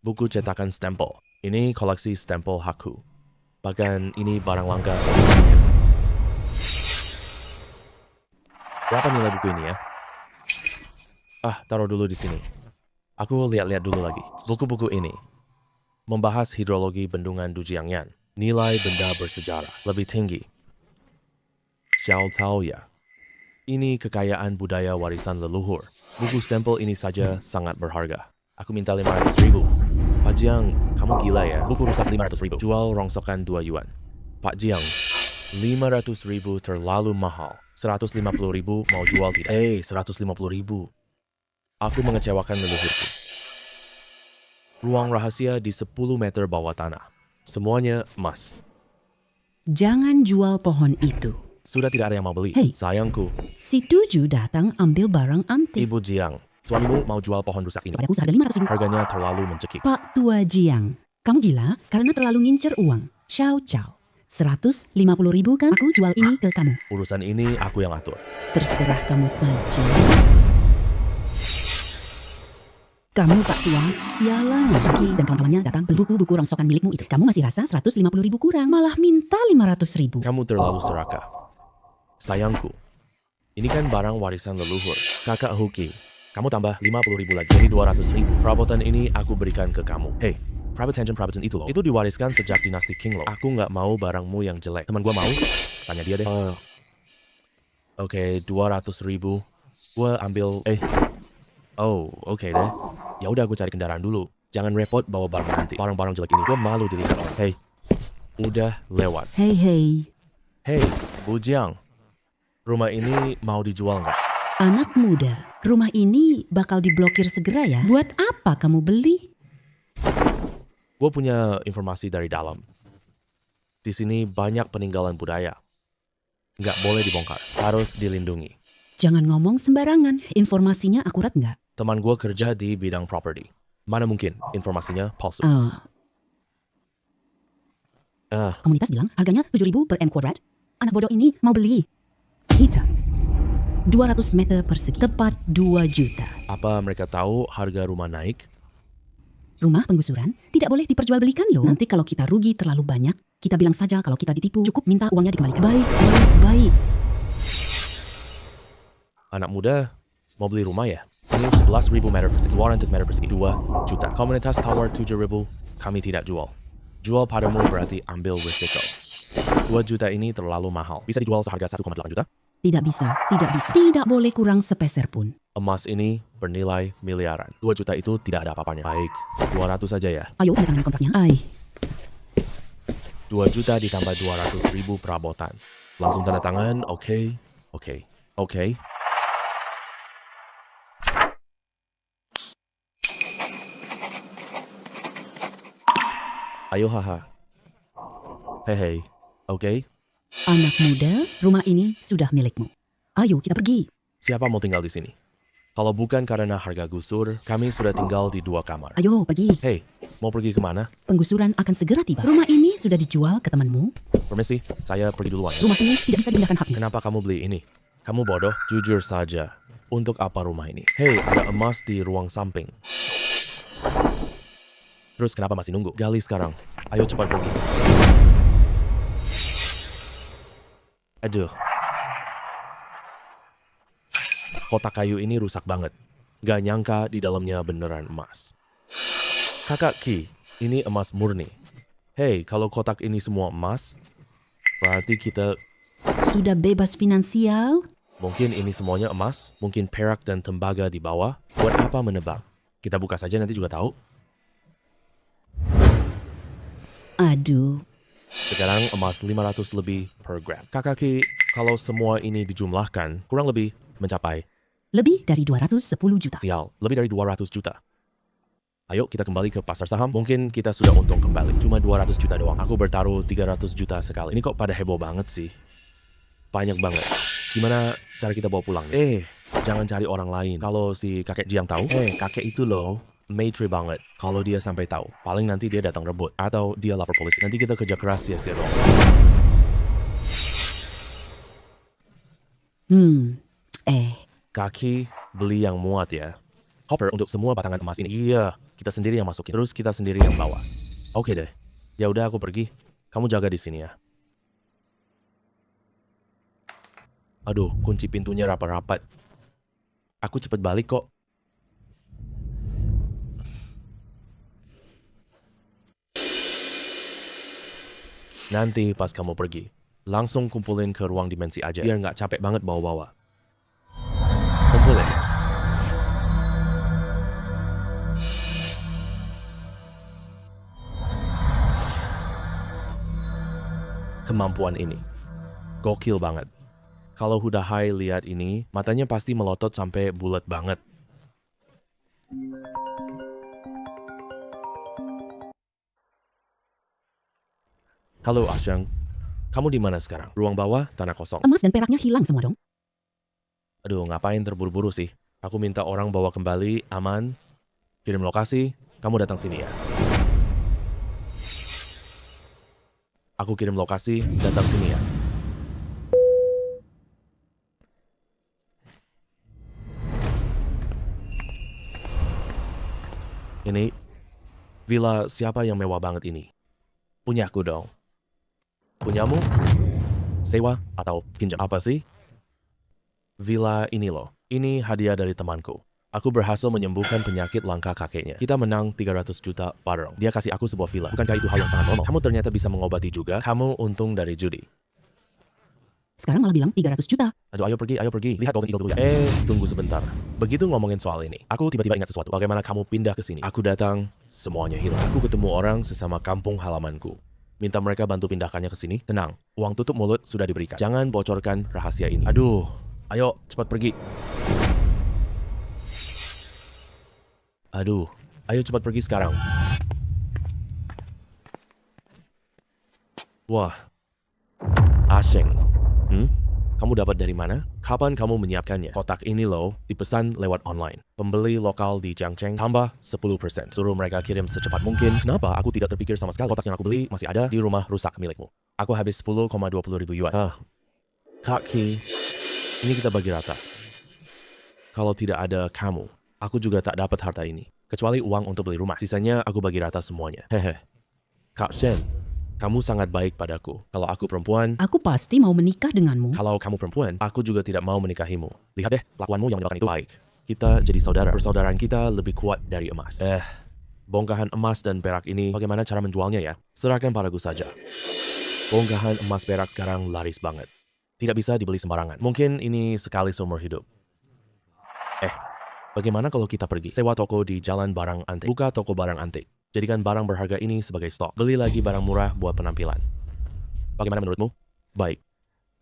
Buku cetakan stempel. Ini koleksi stempel Haku. Bahkan ini barang langka satu-satunya. Berapa nilai buku ini ya? Taruh dulu di sini. Aku lihat-lihat dulu lagi. Buku-buku ini membahas hidrologi bendungan Dujiangyan. Nilai benda bersejarah lebih tinggi. Xiao Tao ya. Ini kekayaan budaya warisan leluhur. Buku stempel ini saja sangat berharga. Aku minta 500.000. Pak Jiang, kamu gila ya? Buku rusak 500.000. Jual rongsokan 2 yuan. Pak Jiang, 500.000 terlalu mahal. 150.000 mau jual tidak? 150.000. Aku mengecewakan leluhurku. Ruang rahasia di 10 meter bawah tanah. Semuanya emas. Jangan jual pohon itu. Sudah tidak ada yang mau beli. Hei. Sayangku, Si Tuju datang ambil barang antik. Ibu Jiang, suamimu mau jual pohon rusak ini. Padaku seharga 500.000. Harganya terlalu mencekik. Pak Tua Jiang, kamu gila karena terlalu ngincer uang. Xiao Chao, 150.000 kan? Aku jual ini ke kamu. Urusan ini aku yang atur. Terserah kamu saja. Kamu Pak Tua, sialan. Suki dan kawan-kawannya datang beli buku-buku rongsokan milikmu itu. Kamu masih rasa 150.000 kurang, malah minta 500.000. Kamu terlalu serakah. Sayangku, ini kan barang warisan leluhur. Kakak Huki, kamu tambah 50.000 lagi, jadi 200.000. Perabotan ini aku berikan ke kamu. Hei, private tension itu loh. Itu diwariskan sejak dinasti Qing loh. Aku nggak mau barangmu yang jelek. Teman gua mau? Tanya dia deh. Oke, 200.000. Gua ambil. Oke deh. Ya udah, aku cari kendaraan dulu. Jangan repot bawa barang nanti. Barang-barang jelek ini gua malu dilihat orang. Hei, udah lewat. Hei, Hei, Bu Jiang, rumah ini mau dijual nggak? anak muda, rumah ini bakal diblokir segera ya. Buat apa kamu beli? Gue punya informasi dari dalam. Di sini banyak peninggalan budaya. Nggak boleh dibongkar, harus dilindungi. Jangan ngomong sembarangan, informasinya akurat nggak? Teman gue kerja di bidang property. Mana mungkin informasinya palsu. Komunitas bilang harganya 7.000 per M kuadrat. Anak bodoh ini mau beli. Kita 200 meter persegi, tepat 2 juta. Apa mereka tahu harga rumah naik? Rumah penggusuran tidak boleh diperjualbelikan loh. Nanti kalau kita rugi terlalu banyak, kita bilang saja kalau kita ditipu. Cukup minta uangnya dikembalikan. Baik. Anak muda mau beli rumah ya? Ini 11.000 meter persegi, 200 meter persegi, 2 juta. Komunitas tower 7.000, kami tidak jual. Jual padamu berarti ambil risiko. 2 juta ini terlalu mahal. Bisa dijual seharga 1,8 juta? Tidak bisa. Tidak boleh kurang sepeser pun. Emas ini bernilai miliaran. 2 juta itu tidak ada apa-apanya. Baik, 200 saja ya. Ayo tanda tangan kontraknya. 2 juta ditambah 200.000 perabotan. Langsung tanda tangan, oke. Ayo haha. Hei, oke? Anak muda, rumah ini sudah milikmu. Ayo kita pergi. Siapa mau tinggal di sini? Kalau bukan karena harga gusur, kami sudah tinggal di 2 kamar. Ayo, pergi. Hei, mau pergi kemana? Penggusuran akan segera tiba. Rumah ini sudah dijual ke temanmu. Permisi, saya pergi duluan. Rumah ini tidak bisa dipindahkan haknya. Kenapa kamu beli ini? Kamu bodoh? Jujur saja. Untuk apa rumah ini? Hei, ada emas di ruang samping. Terus kenapa masih nunggu? Gali sekarang. Ayo cepat pergi. Aduh. Kotak kayu ini rusak banget. Gak nyangka di dalamnya beneran emas. Kakak Ki, ini emas murni. Hei, kalau kotak ini semua emas, berarti kita... Sudah bebas finansial? Mungkin ini semuanya emas, mungkin perak dan tembaga di bawah. Buat apa menebak? Kita buka saja nanti juga tahu. Aduh, Sekarang emas 500 lebih per gram. Kakak Ki, kalau semua ini dijumlahkan, kurang lebih mencapai lebih dari 210 juta. sial, lebih dari 200 juta. Ayo kita kembali ke pasar saham. Mungkin kita sudah untung kembali. Cuma 200 juta doang. Aku bertaruh 300 juta sekali. Ini kok pada heboh banget sih. Banyak banget. Gimana cara kita bawa pulang? Jangan cari orang lain. Kalau si kakek Jiang tahu, kakek itu loh, matre banget. Kalau dia sampai tahu, paling nanti dia datang rebut. Atau dia lapor polisi. Nanti kita kerja keras sia-sia doang. Kaki beli yang muat ya. Hopper untuk semua batangan emas ini. Iya, kita sendiri yang masukin. Terus kita sendiri yang bawa. Oke deh. Ya udah aku pergi. Kamu jaga di sini ya. Aduh, kunci pintunya rapat-rapat. Aku cepet balik kok. Nanti pas kamu pergi, langsung kumpulin ke ruang dimensi aja. Biar nggak capek banget bawa-bawa. Kumpulin. Kemampuan ini gokil banget. Kalau Huda Hai lihat ini, matanya pasti melotot sampai bulat banget. Halo Asyang, kamu di mana sekarang? Ruang bawah, tanah kosong. Emas dan peraknya hilang semua dong. Aduh, ngapain terburu-buru sih? Aku minta orang bawa kembali, aman. Kirim lokasi, kamu datang sini ya. Aku kirim lokasi, datang sini ya. Ini, villa siapa yang mewah banget ini? Punyaku dong. Punyamu? Sewa atau pinjam apa sih? Villa ini loh, ini hadiah dari temanku. Aku berhasil menyembuhkan penyakit langka kakeknya. Kita menang 300 juta bareng. Dia kasih aku sebuah villa. Bukankah itu hal yang sangat normal? Kamu ternyata bisa mengobati juga. Kamu untung dari judi. Sekarang malah bilang 300 juta. Aduh, ayo pergi. Lihat Golden Eagle dulu ya. Tunggu sebentar. Begitu ngomongin soal ini, aku tiba-tiba ingat sesuatu. Bagaimana kamu pindah ke sini? Aku datang, semuanya hilang. Aku ketemu orang sesama kampung halamanku. Minta mereka bantu pindahkannya ke sini. Tenang, uang tutup mulut sudah diberikan. Jangan bocorkan rahasia ini. Aduh, ayo cepat pergi. Aduh, ayo cepat pergi sekarang. Wah, Asyeng. Kamu dapat dari mana? Kapan kamu menyiapkannya? Kotak ini loh, dipesan lewat online. Pembeli lokal di Jiangcheng tambah 10%. Suruh mereka kirim secepat mungkin. Kenapa aku tidak terpikir sama sekali? Kotak yang aku beli masih ada di rumah rusak milikmu. Aku habis 10,20 ribu yuan. Kak Ki, ini kita bagi rata. Kalau tidak ada kamu, aku juga tak dapat harta ini. Kecuali uang untuk beli rumah. Sisanya aku bagi rata semuanya. Hehe. Kak Shen, kamu sangat baik padaku. Kalau aku perempuan, Aku pasti mau menikah denganmu. kalau kamu perempuan, aku juga tidak mau menikahimu. Lihat deh, lakuanmu yang menyebabkan itu baik. Kita jadi saudara. Persaudaraan kita lebih kuat dari emas. Bongkahan emas dan perak ini, bagaimana cara menjualnya ya? Serahkan padaku saja. Bongkahan emas perak sekarang laris banget. Tidak bisa dibeli sembarangan. Mungkin ini sekali seumur hidup. Bagaimana kalau kita pergi? Sewa toko di Jalan Barang Antik. Buka toko barang antik. Jadikan barang berharga ini sebagai stok. Beli lagi barang murah buat penampilan. Bagaimana menurutmu? Baik.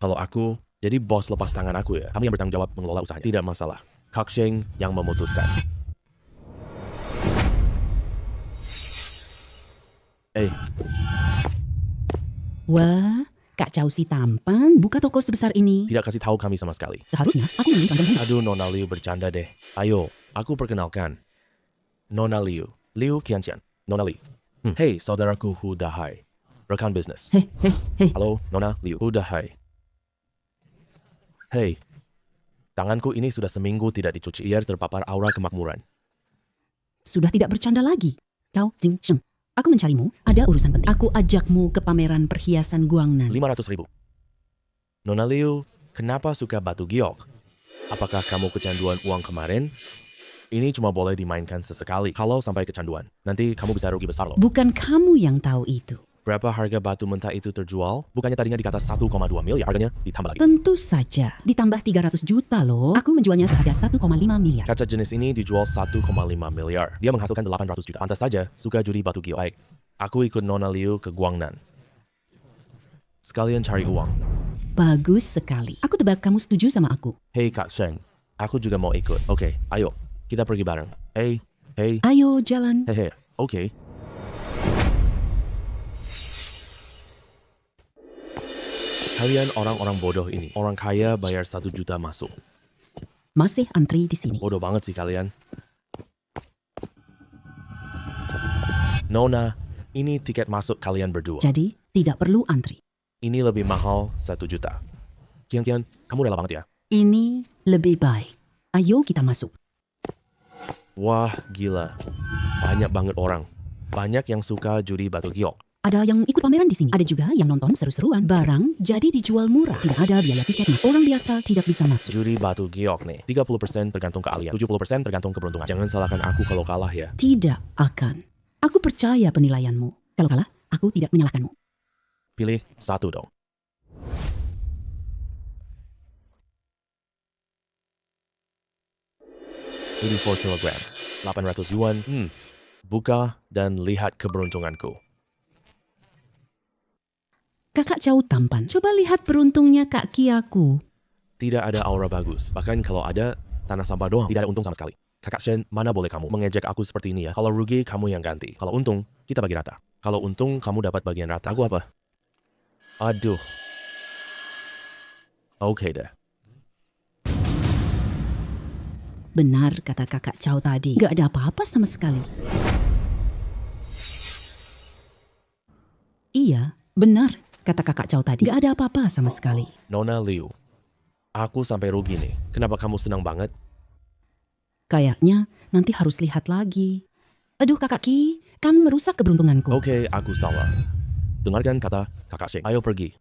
Kalau aku jadi bos lepas tangan aku ya. Kami yang bertanggung jawab mengelola usahanya. Tidak masalah. Kak Sheng yang memutuskan. Wah, Kak Chow si tampan buka toko sebesar ini. Tidak kasih tahu kami sama sekali. Seharusnya aku lebih panjang umur. Aduh, Nona Liu bercanda deh. Ayo, aku perkenalkan. Nona Liu, Liu Qianqian, Nona Liu. Hei, saudaraku Hu Dahai. Rekan bisnis. Hei, hei, hei. Halo, Nona Liu. Hu Dahai. Hei, tanganku ini sudah seminggu tidak dicuci air terpapar aura kemakmuran. Sudah tidak bercanda lagi. Cao Jing Sheng. Aku mencarimu, ada urusan penting. Aku ajakmu ke pameran perhiasan Guangnan. 500.000. Nona Liu, kenapa suka batu giok? Apakah kamu kecanduan uang kemarin? Ini cuma boleh dimainkan sesekali. Kalau sampai kecanduan, nanti kamu bisa rugi besar loh. Bukan kamu yang tahu itu. Berapa harga batu mentah itu terjual? Bukannya tadinya dikata 1,2 miliar, harganya ditambah lagi. Tentu saja, ditambah 300 juta loh. Aku menjualnya seharga 1,5 miliar. Kaca jenis ini dijual 1,5 miliar. Dia menghasilkan 800 juta. Pantas saja, suka judi batu giok. Baik, aku ikut Nona Liu ke Guangnan. Sekalian cari uang. Bagus sekali. Aku tebak kamu setuju sama aku. Hei Kak Sheng, aku juga mau ikut. Oke, ayo, kita pergi bareng. Hei, Ayo jalan. hehe, oke. Kalian orang-orang bodoh ini. Orang kaya bayar 1 juta masuk. Masih antri di sini. Bodoh banget sih kalian. Nona, ini tiket masuk kalian berdua. Jadi, tidak perlu antri. Ini lebih mahal 1 juta. Kian, kamu rela banget ya? Ini lebih baik. Ayo kita masuk. Wah, gila. Banyak banget orang. Banyak yang suka judi batu giok. Ada yang ikut pameran di sini. Ada juga yang nonton seru-seruan. Barang jadi dijual murah. Tidak ada biaya tiket masuk. Orang biasa tidak bisa masuk. Judi batu giok nih. 30% tergantung keahlian. 70% tergantung keberuntungan. Jangan salahkan aku kalau kalah ya. Tidak akan. Aku percaya penilaianmu. Kalau kalah, aku tidak menyalahkanmu. Pilih satu dong. $84 kilogram. 800 yuan. Buka dan lihat keberuntunganku. Kakak Chow tampan. Coba lihat beruntungnya Kak Kiaku. Tidak ada aura bagus. Bahkan kalau ada, tanah sampah doang. Tidak ada untung sama sekali. Kakak Shen, mana boleh kamu mengejek aku seperti ini ya? Kalau rugi, kamu yang ganti. Kalau untung, kita bagi rata. Kalau untung, kamu dapat bagian rata. Aku apa? Aduh. Oke deh. Benar kata Kakak Chow tadi. Gak ada apa-apa sama sekali. Iya, benar kata Kakak Chow tadi. Gak ada apa-apa sama sekali. Nona Liu, aku sampai rugi nih. Kenapa kamu senang banget? Kayaknya nanti harus lihat lagi. Aduh Kakak Ki, kamu merusak keberuntunganku. Oke, aku salah. Dengarkan kata Kakak Sheng. Ayo pergi.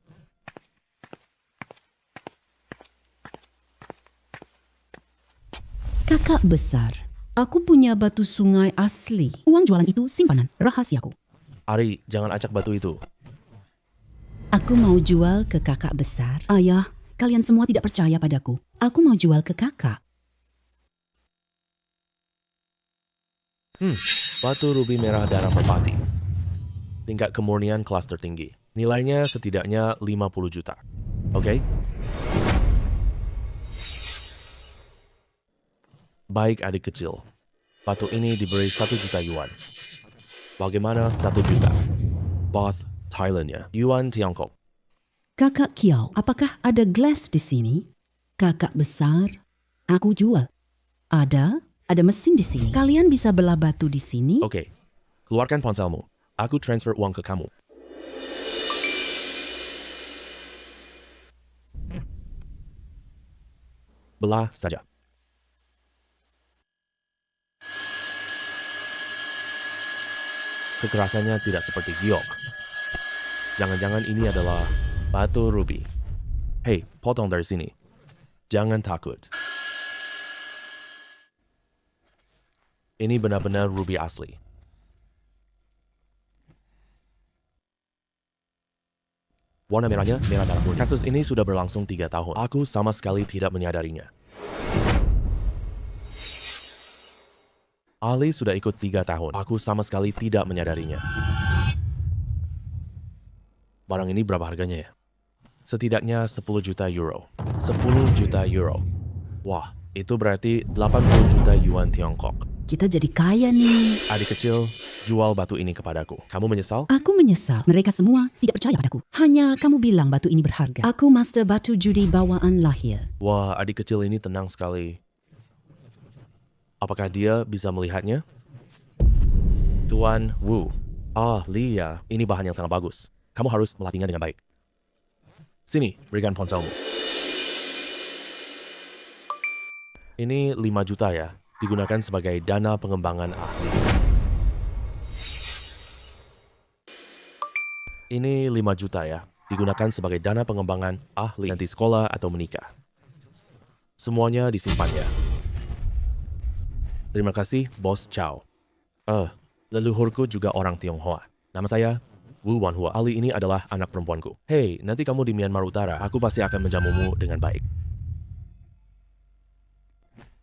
Kakak besar, aku punya batu sungai asli. Uang jualan itu simpanan rahasiaku. Ari, jangan acak batu itu. Aku mau jual ke kakak besar. Ayah, kalian semua tidak percaya padaku. Aku mau jual ke kakak. Batu rubi merah darah merpati. Tingkat kemurnian kelas tertinggi. Nilainya setidaknya 50 juta. Oke? Baik adik kecil. Batu ini diberi 1 juta yuan. Bagaimana 1 juta? Bath, Thailandnya. Yuan Tiongkok. Kakak Kiau, apakah ada gelas di sini? Kakak besar, aku jual. Ada mesin di sini. Kalian bisa belah batu di sini. Oke. Keluarkan ponselmu. Aku transfer uang ke kamu. Belah saja. Kekerasannya tidak seperti giok. Jangan-jangan ini adalah batu rubi. Hei, potong dari sini. Jangan takut. Ini benar-benar rubi asli. Warna merahnya merah darah murni. Kasus ini sudah berlangsung 3 tahun. Aku sama sekali tidak menyadarinya. Ali sudah ikut 3 tahun. Aku sama sekali tidak menyadarinya. Barang ini berapa harganya ya? Setidaknya 10 juta euro. 10 juta euro. Wah, itu berarti 80 juta yuan Tiongkok. kita jadi kaya nih. Adik kecil, jual batu ini kepadaku. Kamu menyesal? Aku menyesal. Mereka semua tidak percaya padaku. Hanya kamu bilang batu ini berharga. Aku master batu judi bawaan lahir. Wah, adik kecil ini tenang sekali. Apakah dia bisa melihatnya? Tuan Wu. Ah, Lia, ini bahan yang sangat bagus. Kamu harus melatihnya dengan baik. Sini, berikan ponselmu. Ini 5 juta ya, digunakan sebagai dana pengembangan ahli. Ini 5 juta ya, digunakan sebagai dana pengembangan ahli nanti sekolah atau menikah. Semuanya disimpan ya. Terima kasih, Bos Chow. Leluhurku juga orang Tionghoa. Nama saya Wu Wanhua. Ali ini adalah anak perempuanku. Hei, nanti kamu di Myanmar Utara, aku pasti akan menjamumu dengan baik.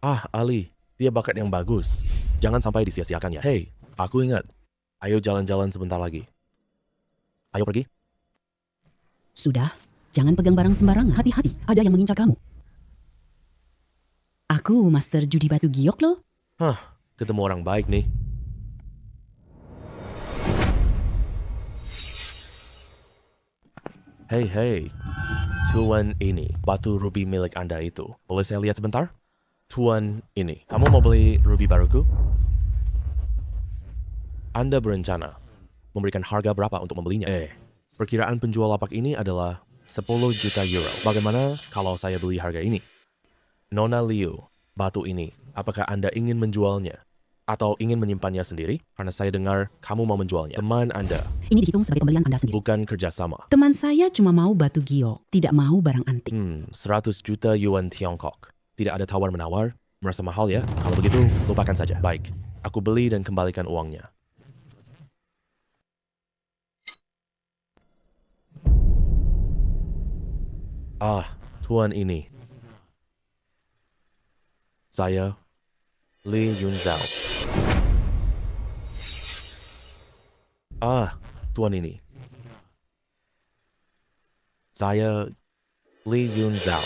Ah, Ali, dia bakat yang bagus. Jangan sampai disia-siakan ya. Hei, aku ingat. Ayo jalan-jalan sebentar lagi. Ayo pergi. Sudah, jangan pegang barang sembarangan. Hati-hati, ada yang mengincar kamu. Aku master judi batu giok loh. Ketemu orang baik nih. Hei, Tuan ini, batu ruby milik Anda itu. Boleh saya lihat sebentar? Tuan ini, kamu mau beli ruby baruku? Anda berencana memberikan harga berapa untuk membelinya? Perkiraan penjual lapak ini adalah 10 juta euro. Bagaimana kalau saya beli harga ini? Nona Liu, batu ini, apakah Anda ingin menjualnya? Atau ingin menyimpannya sendiri? Karena saya dengar kamu mau menjualnya. Teman Anda, Ini dihitung sebagai pembelian Anda sendiri. bukan kerjasama. Teman saya cuma mau batu giok, tidak mau barang antik. 100 juta yuan Tiongkok. Tidak ada tawar-menawar? Merasa mahal ya? Kalau begitu, lupakan saja. Baik, aku beli dan kembalikan uangnya. Ah, Tuan ini. Saya, Li Yunzhao. Ah, Tuan ini. Saya, Li Yunzhao.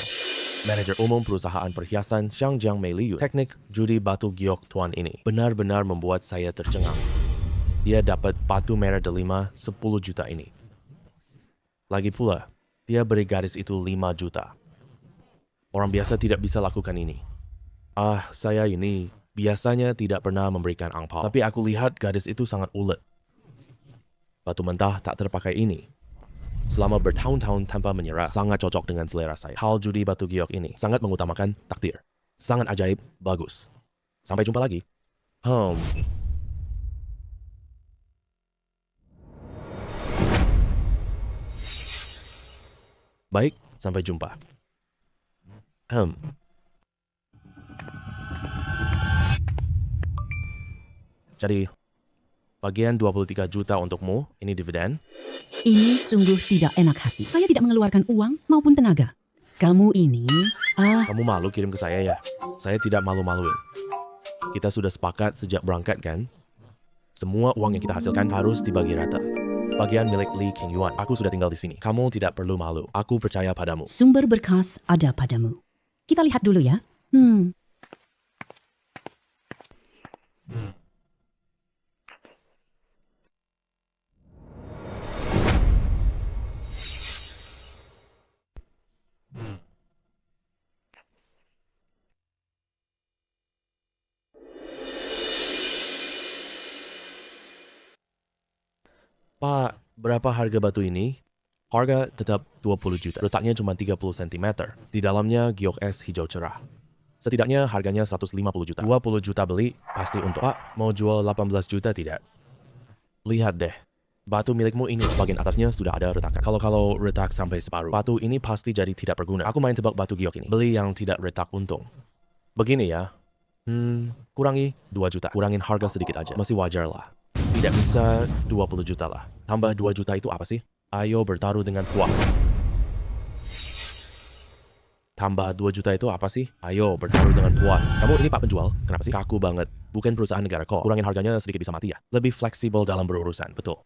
Manajer umum perusahaan perhiasan Xiangjiang Meiliyu. Teknik judi batu giok Tuan ini benar-benar membuat saya tercengang. Dia dapat batu merah delima 10 juta ini. Lagi pula, dia beri gadis itu 5 juta. Orang biasa tidak bisa lakukan ini. Saya ini biasanya tidak pernah memberikan angpau. Tapi aku lihat gadis itu sangat ulet. Batu mentah tak terpakai ini selama bertahun-tahun tanpa menyerah, sangat cocok dengan selera saya. Hal judi batu giok ini sangat mengutamakan takdir. Sangat ajaib, bagus. Sampai jumpa lagi. Baik, sampai jumpa. Jadi, bagian 23 juta untukmu, ini dividen. Ini sungguh tidak enak hati. Saya tidak mengeluarkan uang maupun tenaga. Kamu ini, Kamu malu kirim ke saya ya? Saya tidak malu-maluin. Kita sudah sepakat sejak berangkat kan? Semua uang yang kita hasilkan harus dibagi rata. Bagian milik Li Qingyuan. Aku sudah tinggal di sini. Kamu tidak perlu malu. Aku percaya padamu. sumber berkas ada padamu. Kita lihat dulu ya. Pak, berapa harga batu ini? Harga tetap 20 juta. Letaknya cuma 30 cm. Di dalamnya giok es hijau cerah. Setidaknya harganya 150 juta. 20 juta beli, pasti untuk. Pak, mau jual 18 juta tidak? Lihat deh. Batu milikmu ini, bagian atasnya sudah ada retakan. Kalau retak sampai separuh, batu ini pasti jadi tidak berguna. Aku main tebak batu giok ini. Beli yang tidak retak untung. Begini ya. Kurangi 2 juta. Kurangin harga sedikit aja. Masih wajar lah. Tidak bisa 20 juta lah. Tambah 2 juta itu apa sih? Ayo bertaruh dengan puas. Tambah 2 juta itu apa sih? Ayo bertaruh dengan puas. Kamu ini Pak penjual? Kenapa sih? Kaku banget. Bukan perusahaan negara kok. Kurangin harganya sedikit bisa mati ya. Lebih fleksibel dalam berurusan. Betul.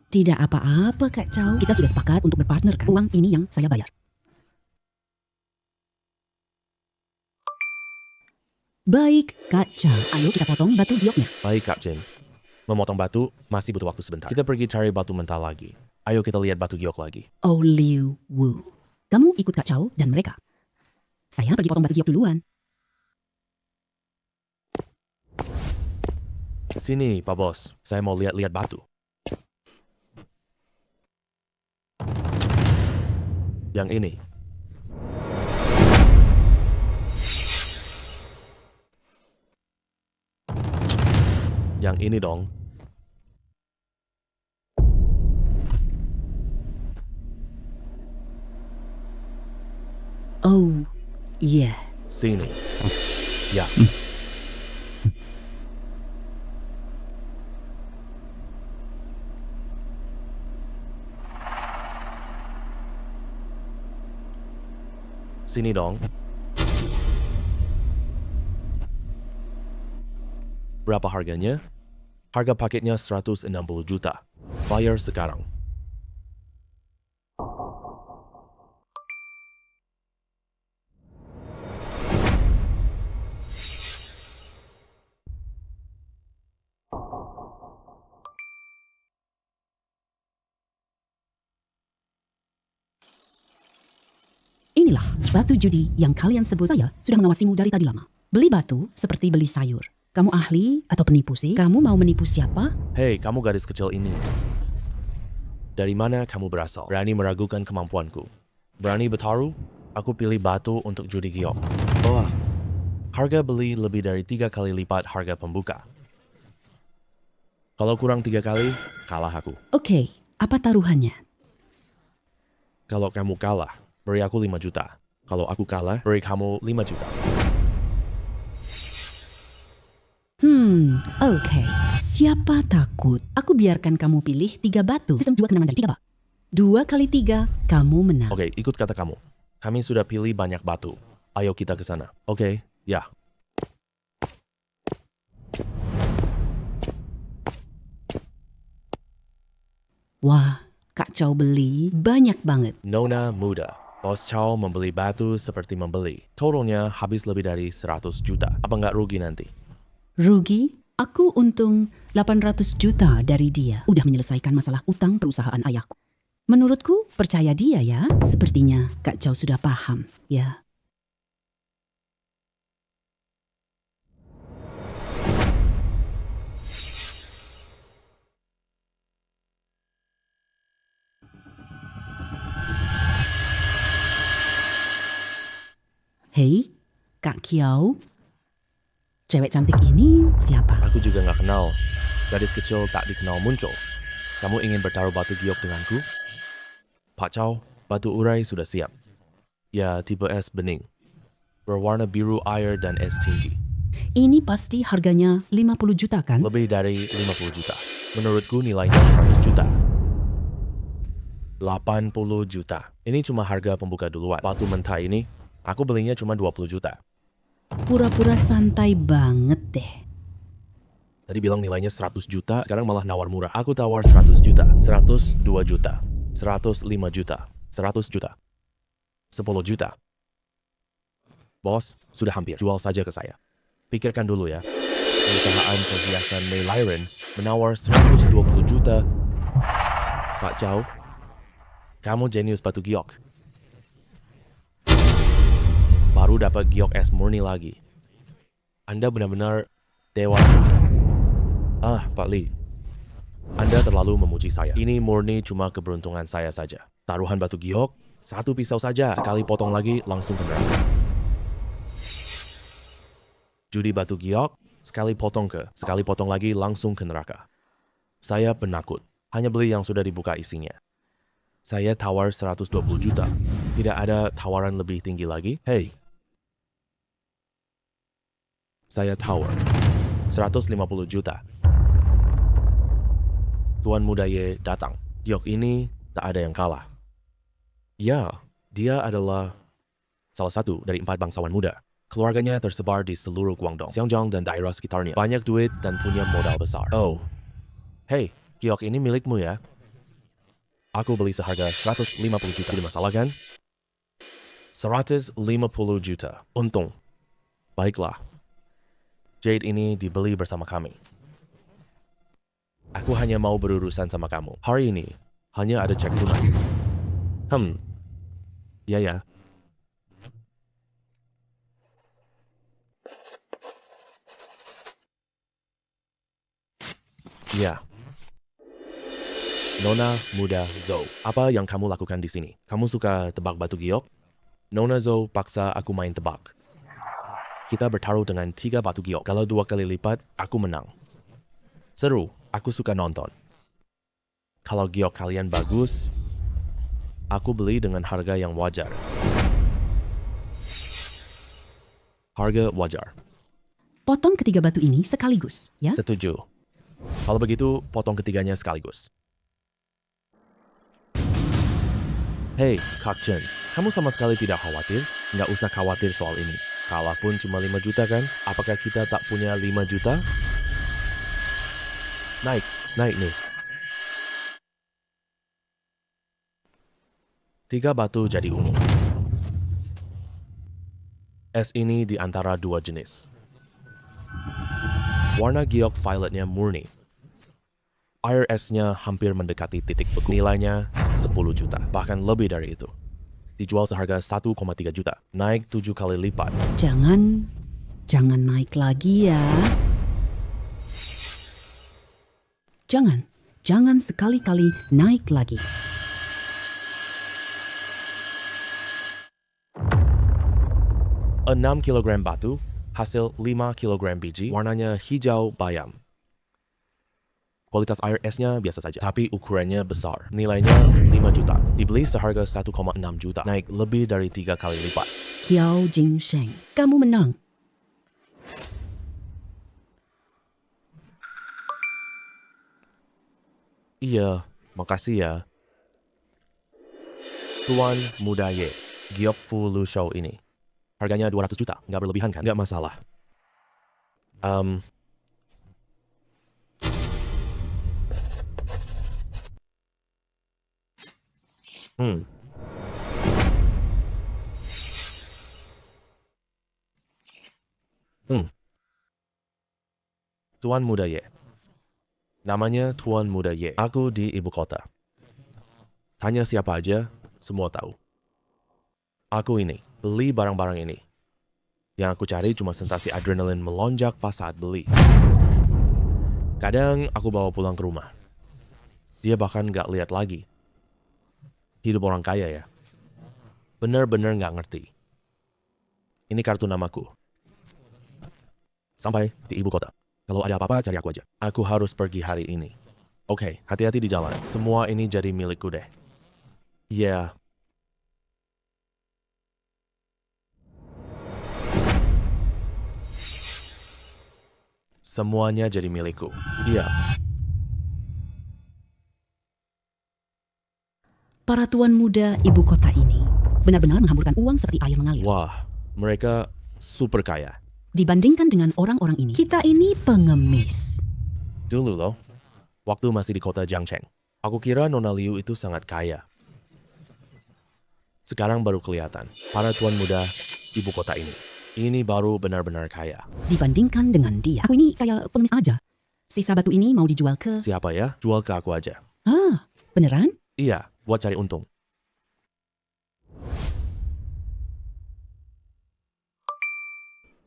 Tidak apa-apa Kak Chow. Kita sudah sepakat untuk berpartner kan. Uang ini yang saya bayar. Baik, Kak Chow. Ayo kita potong batu gioknya. Baik, Kak Jin. Memotong batu masih butuh waktu sebentar. Kita pergi cari batu mentah lagi. Ayo kita lihat batu giok lagi. Oh Liu Wu. Kamu ikut Kak Chow dan mereka. Saya pergi potong batu giok duluan. Sini, Pak Bos. Saya mau lihat-lihat batu. Yang ini. Yang ini dong. Oh, iya. Sini. Ya. Sini dong. Berapa harganya? Harga paketnya 160 juta. Bayar sekarang. Inilah batu judi yang kalian sebut. Saya sudah mengawasimu dari tadi lama. Beli batu seperti beli sayur. Kamu ahli atau penipu sih? Kamu mau menipu siapa? Hei, kamu gadis kecil ini. Dari mana kamu berasal? Berani meragukan kemampuanku? Berani bertaruh? Aku pilih batu untuk judi giok. Wah, harga beli lebih dari 3 kali lipat harga pembuka. Kalau kurang 3 kali, kalah aku. Oke, apa taruhannya? Kalau kamu kalah, beri aku 5 juta. Kalau aku kalah, beri kamu 5 juta. Oke. Siapa takut? Aku biarkan kamu pilih 3 batu. Sistem 2 kemenangan dari 3 bak. 2 kali 3, kamu menang. Oke, ikut kata kamu. Kami sudah pilih banyak batu. Ayo kita ke sana. Oke, ya. Wah, Kak Chow beli banyak banget. Nona muda. Bos Chow membeli batu seperti membeli. Totalnya habis lebih dari 100 juta. Apa nggak rugi nanti? Rugi? Aku untung 800 juta dari dia. Udah menyelesaikan masalah utang perusahaan ayahku. Menurutku, percaya dia ya. Sepertinya Kak Chow sudah paham, ya. Hei, Kak Kiau. Cewek cantik ini siapa? Aku juga nggak kenal. Gadis kecil tak dikenal muncul. Kamu ingin bertaruh batu giok denganku? Pak Chow, batu urai sudah siap. Ya, tipe es bening. Berwarna biru air dan es tinggi. Ini pasti harganya 50 juta kan? Lebih dari 50 juta. Menurutku nilainya 100 juta. 80 juta. Ini cuma harga pembuka duluan. Batu mentah ini, aku belinya cuma 20 juta. Pura-pura santai banget deh. Tadi bilang nilainya 100 juta, sekarang malah nawar murah. Aku tawar 100 juta, 102 juta, 105 juta, 100 juta, 10 juta. Bos, sudah hampir. Jual saja ke saya. Pikirkan dulu ya. Perusahaan perhiasan May Lyron menawar 120 juta. Pak Chow, kamu jenius batu giok. Baru dapat giok es murni lagi. Anda benar-benar dewa judi. Ah, Pak Lee. Anda terlalu memuji saya. Ini murni cuma keberuntungan saya saja. Taruhan batu giok, 1 pisau saja. Sekali potong lagi, langsung ke neraka. Judi batu giok, sekali potong lagi, langsung ke neraka. Saya penakut. Hanya beli yang sudah dibuka isinya. Saya tawar 120 juta. Tidak ada tawaran lebih tinggi lagi? Hei. Saya tawar 150 juta. Tuan Muda Ye datang. Giok ini tak ada yang kalah. Ya, dia adalah salah satu dari 4 bangsawan muda. Keluarganya tersebar di seluruh Guangdong, Xinjiang, dan daerah sekitarnya. Banyak duit dan punya modal besar. Oh, hei, giok ini milikmu ya? Aku beli seharga 150 juta. Tidak masalah kan? 150 juta. Untung. Baiklah. Jade ini dibeli bersama kami. Aku hanya mau berurusan sama kamu. Hari ini, hanya ada cek tunai. Ya. Ya. Nona muda Zou, apa yang kamu lakukan di sini? Kamu suka tebak batu giok? Nona Zou paksa aku main tebak. Kita bertaruh dengan 3 batu giok. Kalau 2 kali lipat, aku menang. Seru, aku suka nonton. Kalau giok kalian bagus, aku beli dengan harga yang wajar. Harga wajar. Potong ketiga batu ini sekaligus, ya? Setuju. Kalau begitu, potong ketiganya sekaligus. Hei, Kak Chen, kamu sama sekali tidak khawatir? Nggak usah khawatir soal ini. Kalah pun cuma 5 juta kan? Apakah kita tak punya 5 juta? Naik nih. 3 batu jadi ungu. Es ini di antara 2 jenis. Warna giok violetnya murni. Air esnya hampir mendekati titik beku. Nilainya 10 juta, bahkan lebih dari itu. Dijual seharga 1,3 juta, naik 7 kali lipat. Jangan naik lagi ya. Jangan sekali-kali naik lagi. Enam kilogram batu, hasil 5 kilogram biji, warnanya hijau bayam. Kualitas air esnya biasa saja, tapi ukurannya besar. Nilainya 5 juta. Dibeli seharga 1,6 juta, naik lebih dari 3 kali lipat. Qiao Jingsheng, kamu menang. Iya, makasih ya. Tuan Muda Ye, Giok Fu Lu Shou ini. Harganya 200 juta, nggak berlebihan kan? Nggak masalah. Tuan Muda Ye. Namanya Tuan Muda Ye. Aku di ibu kota. Tanya siapa aja, semua tahu. Aku ini, beli barang-barang ini. Yang aku cari cuma sensasi adrenalin melonjak pas saat beli. Kadang aku bawa pulang ke rumah. Dia bahkan nggak lihat lagi. Hidup orang kaya ya. Bener-bener nggak ngerti. Ini kartu namaku. Sampai di ibu kota. Kalau ada apa-apa, cari aku aja. Aku harus pergi hari ini. Oke, hati-hati di jalan. Semua ini jadi milikku deh. Ya. Semuanya jadi milikku. Iya. Para tuan muda ibu kota ini benar-benar menghamburkan uang seperti air mengalir. Wah, mereka super kaya. Dibandingkan dengan orang-orang ini, kita ini pengemis. Dulu loh, waktu masih di kota Jiangcheng, aku kira Nona Liu itu sangat kaya. Sekarang baru kelihatan, para tuan muda ibu kota ini baru benar-benar kaya. Dibandingkan dengan dia, aku ini kayak pengemis aja. Sisa batu ini mau dijual ke... Siapa ya? Jual ke aku aja. Ah, beneran? Iya, buat cari untung.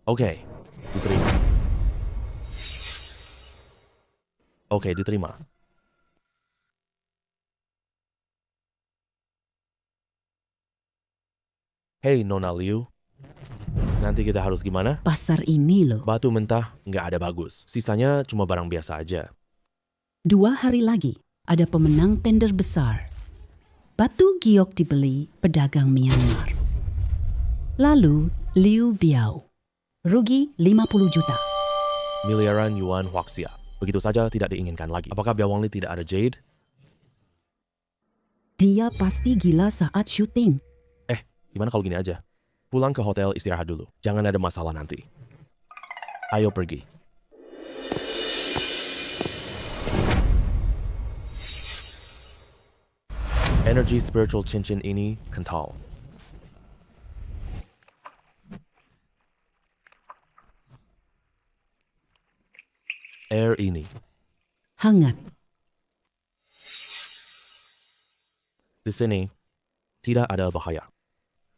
Oke, diterima. Oke, diterima. Hei Nona Liu, nanti kita harus gimana? Pasar ini loh. Batu mentah nggak ada bagus, sisanya cuma barang biasa aja. 2 hari lagi, ada pemenang tender besar. Batu giok dibeli pedagang Myanmar. Lalu, Liu Biao. Rugi 50 juta. Miliaran yuan Huaxia. Begitu saja tidak diinginkan lagi. Apakah Biawangli tidak ada Jade? Dia pasti gila saat syuting. Gimana kalau gini aja? Pulang ke hotel istirahat dulu. Jangan ada masalah nanti. Ayo pergi. Energi spiritual cincin ini kental. Air ini. Hangat. Di sini tidak ada bahaya.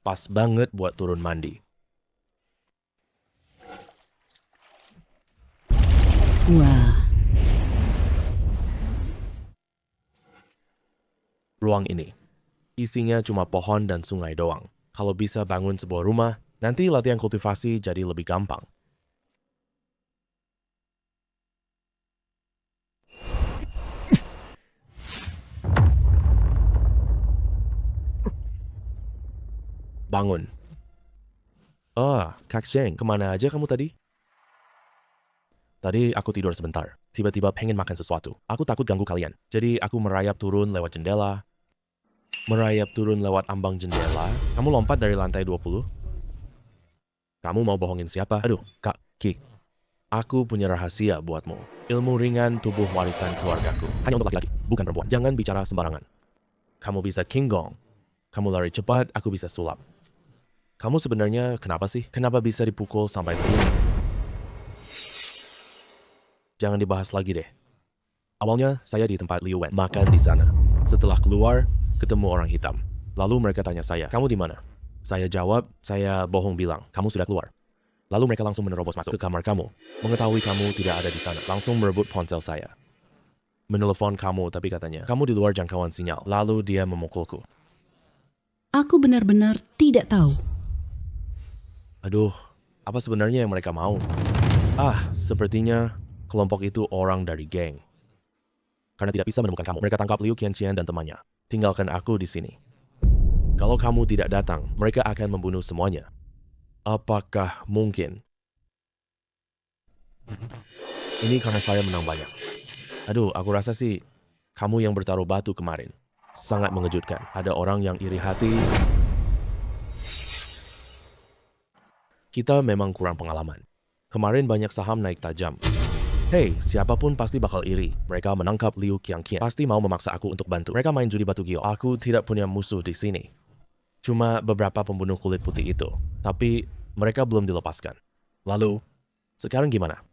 Pas banget buat turun mandi. Wah, Ruang ini isinya cuma pohon dan sungai doang. Kalau bisa bangun sebuah rumah, nanti latihan kultivasi jadi lebih gampang. Bangun. Kak Sheng, kemana aja kamu tadi? Tadi aku tidur sebentar. Tiba-tiba pengen makan sesuatu. Aku takut ganggu kalian. Jadi aku merayap turun lewat jendela. Merayap turun lewat ambang jendela. Kamu lompat dari lantai 20? Kamu mau bohongin siapa? Aduh, Kak Ki. Aku punya rahasia buatmu. Ilmu ringan tubuh warisan keluargaku. Hanya untuk laki-laki, bukan perempuan. Jangan bicara sembarangan. Kamu bisa King Gong. Kamu lari cepat, aku bisa sulap. Kamu sebenarnya kenapa sih? Kenapa bisa dipukul sampai begini? Jangan dibahas lagi deh. Awalnya saya di tempat Liu Wen, makan di sana. Setelah keluar, ketemu orang hitam. Lalu mereka tanya saya, kamu di mana? Saya jawab, saya bohong bilang, kamu sudah keluar. Lalu mereka langsung menerobos masuk ke kamar kamu. Mengetahui kamu tidak ada di sana, langsung merebut ponsel saya. Menelepon kamu, tapi katanya, kamu di luar jangkauan sinyal. Lalu dia memukulku. aku benar-benar tidak tahu. Aduh, apa sebenarnya yang mereka mau? Sepertinya kelompok itu orang dari geng. Karena tidak bisa menemukan kamu, mereka tangkap Liu Qianqian dan temannya. Tinggalkan aku di sini. Kalau kamu tidak datang, mereka akan membunuh semuanya. Apakah mungkin? Ini karena saya menang banyak. Aduh, aku rasa sih kamu yang bertaruh batu kemarin. Sangat mengejutkan. Ada orang yang iri hati. Kita memang kurang pengalaman. Kemarin banyak saham naik tajam. Hei, siapapun pasti bakal iri. Mereka menangkap Liu Qianqian. Pasti mau memaksa aku untuk bantu. Mereka main judi batu gio. Aku tidak punya musuh di sini. Cuma beberapa pembunuh kulit putih itu. Tapi mereka belum dilepaskan. Lalu, sekarang gimana?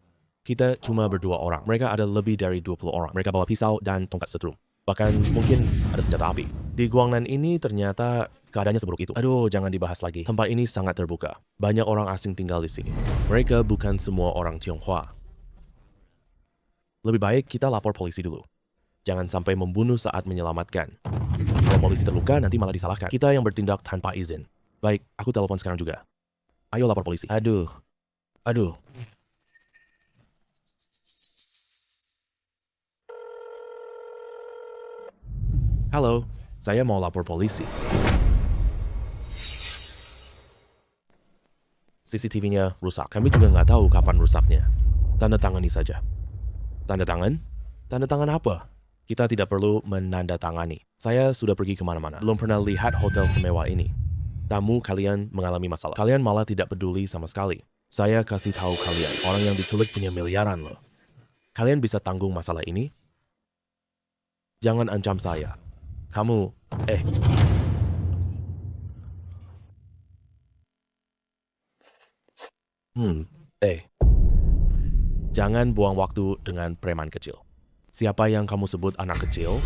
Kita cuma berdua orang. Mereka ada lebih dari 20 orang. Mereka bawa pisau dan tongkat setrum. Bahkan mungkin ada senjata api. Di Guangnan ini ternyata keadaannya seburuk itu. Aduh, jangan dibahas lagi. Tempat ini sangat terbuka. Banyak orang asing tinggal di sini. Mereka bukan semua orang Tionghoa. Lebih baik kita lapor polisi dulu. Jangan sampai membunuh saat menyelamatkan. Kalau polisi terluka, nanti malah disalahkan. Kita yang bertindak tanpa izin. Baik, aku telepon sekarang juga. Ayo lapor polisi. Aduh. Halo, saya mau lapor polisi. CCTV-nya rusak. Kami juga nggak tahu kapan rusaknya. Tanda tangani saja. Tanda tangan? Tanda tangan apa? Kita tidak perlu menandatangani. Saya sudah pergi kemana-mana. Belum pernah lihat hotel semewah ini. Tamu kalian mengalami masalah. Kalian malah tidak peduli sama sekali. Saya kasih tahu kalian, orang yang diculik punya miliaran loh. Kalian bisa tanggung masalah ini? Jangan ancam saya. Kamu, Jangan buang waktu dengan preman kecil. Siapa yang kamu sebut anak kecil?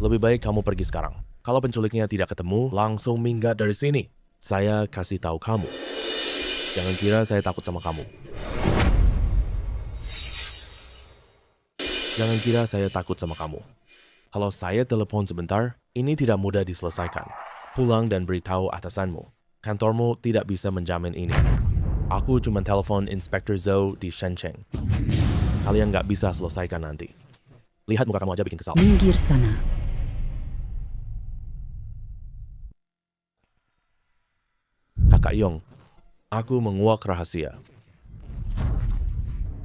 Lebih baik kamu pergi sekarang. Kalau penculiknya tidak ketemu, langsung minggat dari sini. Saya kasih tahu kamu. Jangan kira saya takut sama kamu. Jangan kira saya takut sama kamu. Kalau saya telepon sebentar, ini tidak mudah diselesaikan. Pulang dan beritahu atasanmu. Kantormu tidak bisa menjamin ini. Aku cuma telepon Inspektur Zhou di Shenzhen. Kalian nggak bisa selesaikan nanti. Lihat muka kamu aja bikin kesal. Minggir sana. Kakak Yong, aku menguak rahasia.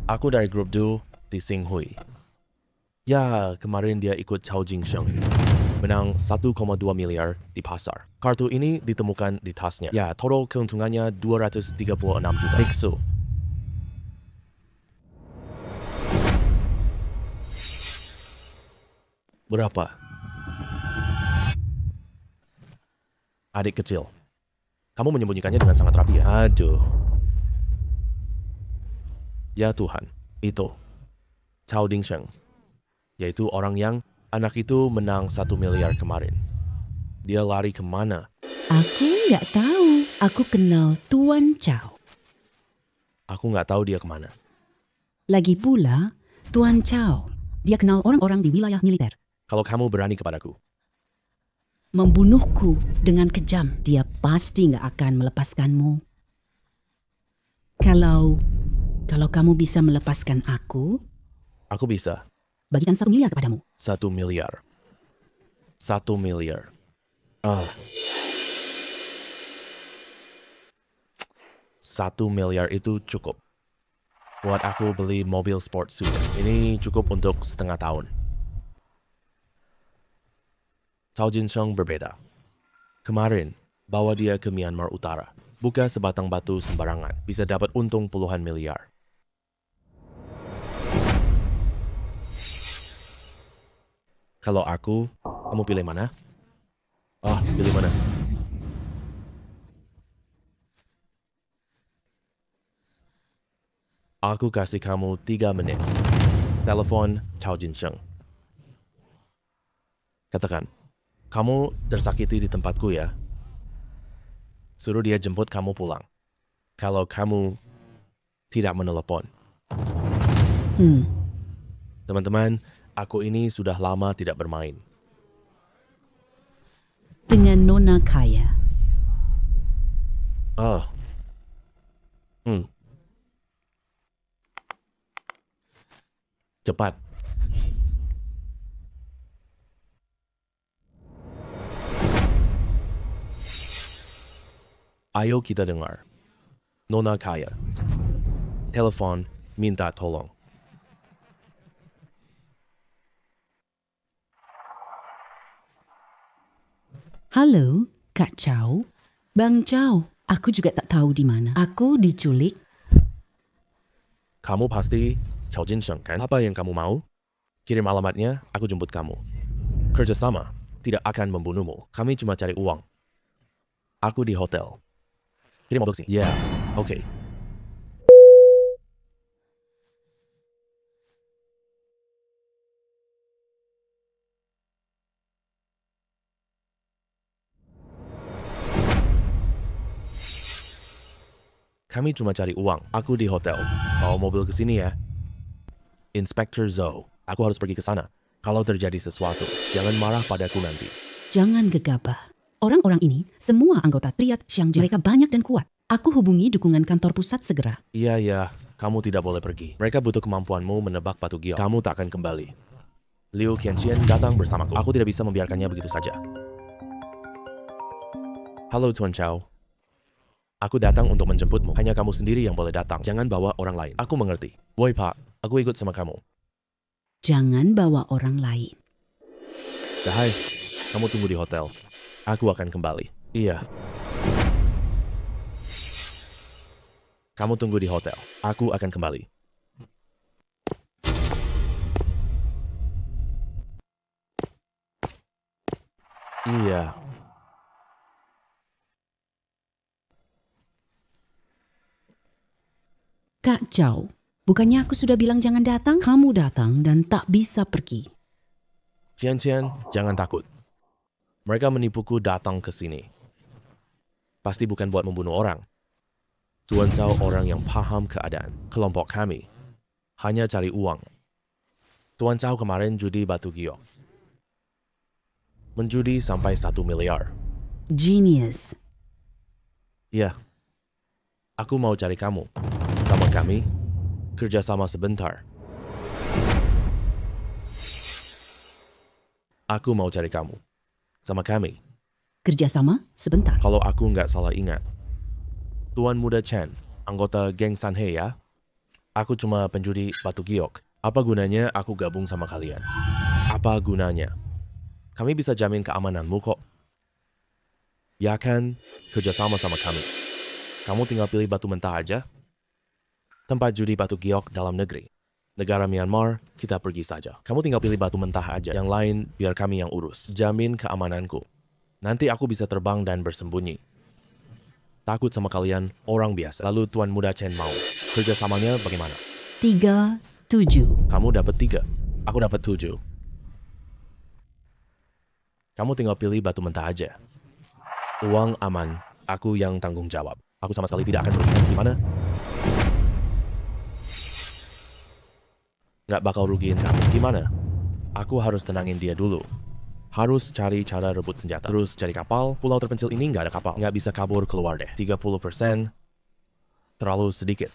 Aku dari grup Du di Xinghui. Ya, kemarin dia ikut Chao Jingsheng. Menang 1,2 miliar di pasar. Kartu ini ditemukan di tasnya. Ya, total keuntungannya 236 juta. Niksu. Berapa? Adik kecil. Kamu menyembunyikannya dengan sangat rapi ya? Aduh. Ya Tuhan, itu. Chao Dingsheng, yaitu orang yang anak itu menang 1 miliar kemarin. Dia lari kemana? Aku nggak tahu. Aku kenal Tuan Chow. Aku nggak tahu dia kemana. Lagi pula, Tuan Chow, dia kenal orang-orang di wilayah militer. Kalau kamu berani kepadaku, Membunuhku dengan kejam. Dia pasti nggak akan melepaskanmu. Kalau kamu bisa melepaskan aku, aku bisa. bagikan 1 miliar kepadamu. 1 miliar. 1 miliar. Ah. 1 miliar itu cukup. Buat aku beli mobil sport suit. Ini cukup untuk setengah tahun. Chao Dingsheng berbeda. Kemarin, bawa dia ke Myanmar Utara. Buka sebatang batu sembarangan. Bisa dapat untung puluhan miliar. Kalau aku, kamu pilih mana? Pilih mana? Aku kasih kamu 3 menit. Telepon Chao Dingsheng. Katakan, kamu tersakiti di tempatku ya. Suruh dia jemput kamu pulang. Kalau kamu tidak menelepon. Teman-teman, aku ini sudah lama tidak bermain. Dengan Nona kaya. Cepat. Ayo kita dengar. Nona kaya. Telepon minta tolong. Halo, Kak Chow. Bang Chow, aku juga tak tahu di mana. Aku diculik. Kamu pasti Chao Dingsheng kan? Apa yang kamu mau? Kirim alamatnya, aku jemput kamu. Kerjasama tidak akan membunuhmu. Kami cuma cari uang. Aku di hotel. Kirim mobil sini. Ya, oke. Kami cuma cari uang. Aku di hotel. Bawa mobil ke sini ya. Inspektur Zhou, aku harus pergi ke sana. Kalau terjadi sesuatu, jangan marah padaku nanti. Jangan gegabah. Orang-orang ini semua anggota Triad Xiangji. Mereka banyak dan kuat. Aku hubungi dukungan kantor pusat segera. Iya, kamu tidak boleh pergi. Mereka butuh kemampuanmu menebak batu giok. Kamu tak akan kembali. Liu Qianqian datang bersamaku. Aku tidak bisa membiarkannya begitu saja. Halo Tuan Chow. Aku datang untuk menjemputmu. Hanya kamu sendiri yang boleh datang. Jangan bawa orang lain. Aku mengerti. Woi Pak, aku ikut sama kamu. Jangan bawa orang lain. Hai, kamu tunggu di hotel. Aku akan kembali. Iya. Kamu tunggu di hotel. Aku akan kembali. Iya. Kak Chow, bukannya aku sudah bilang jangan datang? Kamu datang dan tak bisa pergi. Qian, jangan takut. Mereka menipuku datang ke sini. Pasti bukan buat membunuh orang. Tuan Chow orang yang paham keadaan. Kelompok kami hanya cari uang. Tuan Chow kemarin judi batu giok. Menjudi sampai 1 miliar. Genius. Iya. Aku mau cari kamu. Sama kami, kerjasama sebentar. Aku mau cari kamu. Sama kami. Kerjasama sebentar. Kalau aku nggak salah ingat. Tuan Muda Chen, anggota geng Sanhe ya. Aku cuma penjudi batu giok. Apa gunanya aku gabung sama kalian? Apa gunanya? Kami bisa jamin keamananmu kok. Ya kan, kerjasama sama kami. Kamu tinggal pilih batu mentah aja. Tempat judi batu giok dalam negeri. Negara Myanmar, kita pergi saja. Kamu tinggal pilih batu mentah aja. Yang lain, biar kami yang urus. Jamin keamananku. Nanti aku bisa terbang dan bersembunyi. Takut sama kalian, orang biasa. Lalu Tuan Muda Chen mau. Kerjasamanya bagaimana? 3 7. Kamu dapat 3. Aku dapat 7. Kamu tinggal pilih batu mentah aja. Uang aman, aku yang tanggung jawab. Aku sama sekali tidak akan merugikan. Gimana? Nggak bakal rugiin kamu. Gimana? Aku harus tenangin dia dulu. Harus cari cara rebut senjata. Terus cari kapal. Pulau terpencil ini nggak ada kapal. Nggak bisa kabur keluar deh. 30% terlalu sedikit.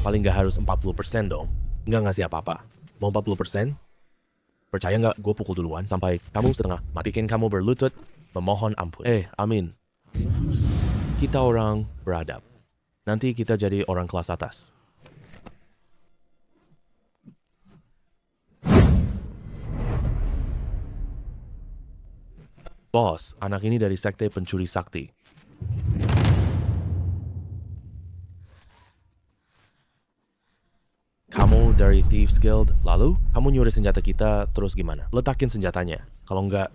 Paling nggak harus 40% dong. Nggak ngasih apa-apa. Mau 40%? Percaya nggak gue pukul duluan sampai kamu setengah mati. Bikin kamu berlutut memohon ampun. Amin. Kita orang beradab. Nanti kita jadi orang kelas atas. Bos, anak ini dari sekte pencuri sakti. Kamu dari Thieves Guild, lalu kamu nyuri senjata kita, terus gimana? Letakin senjatanya. Kalau enggak,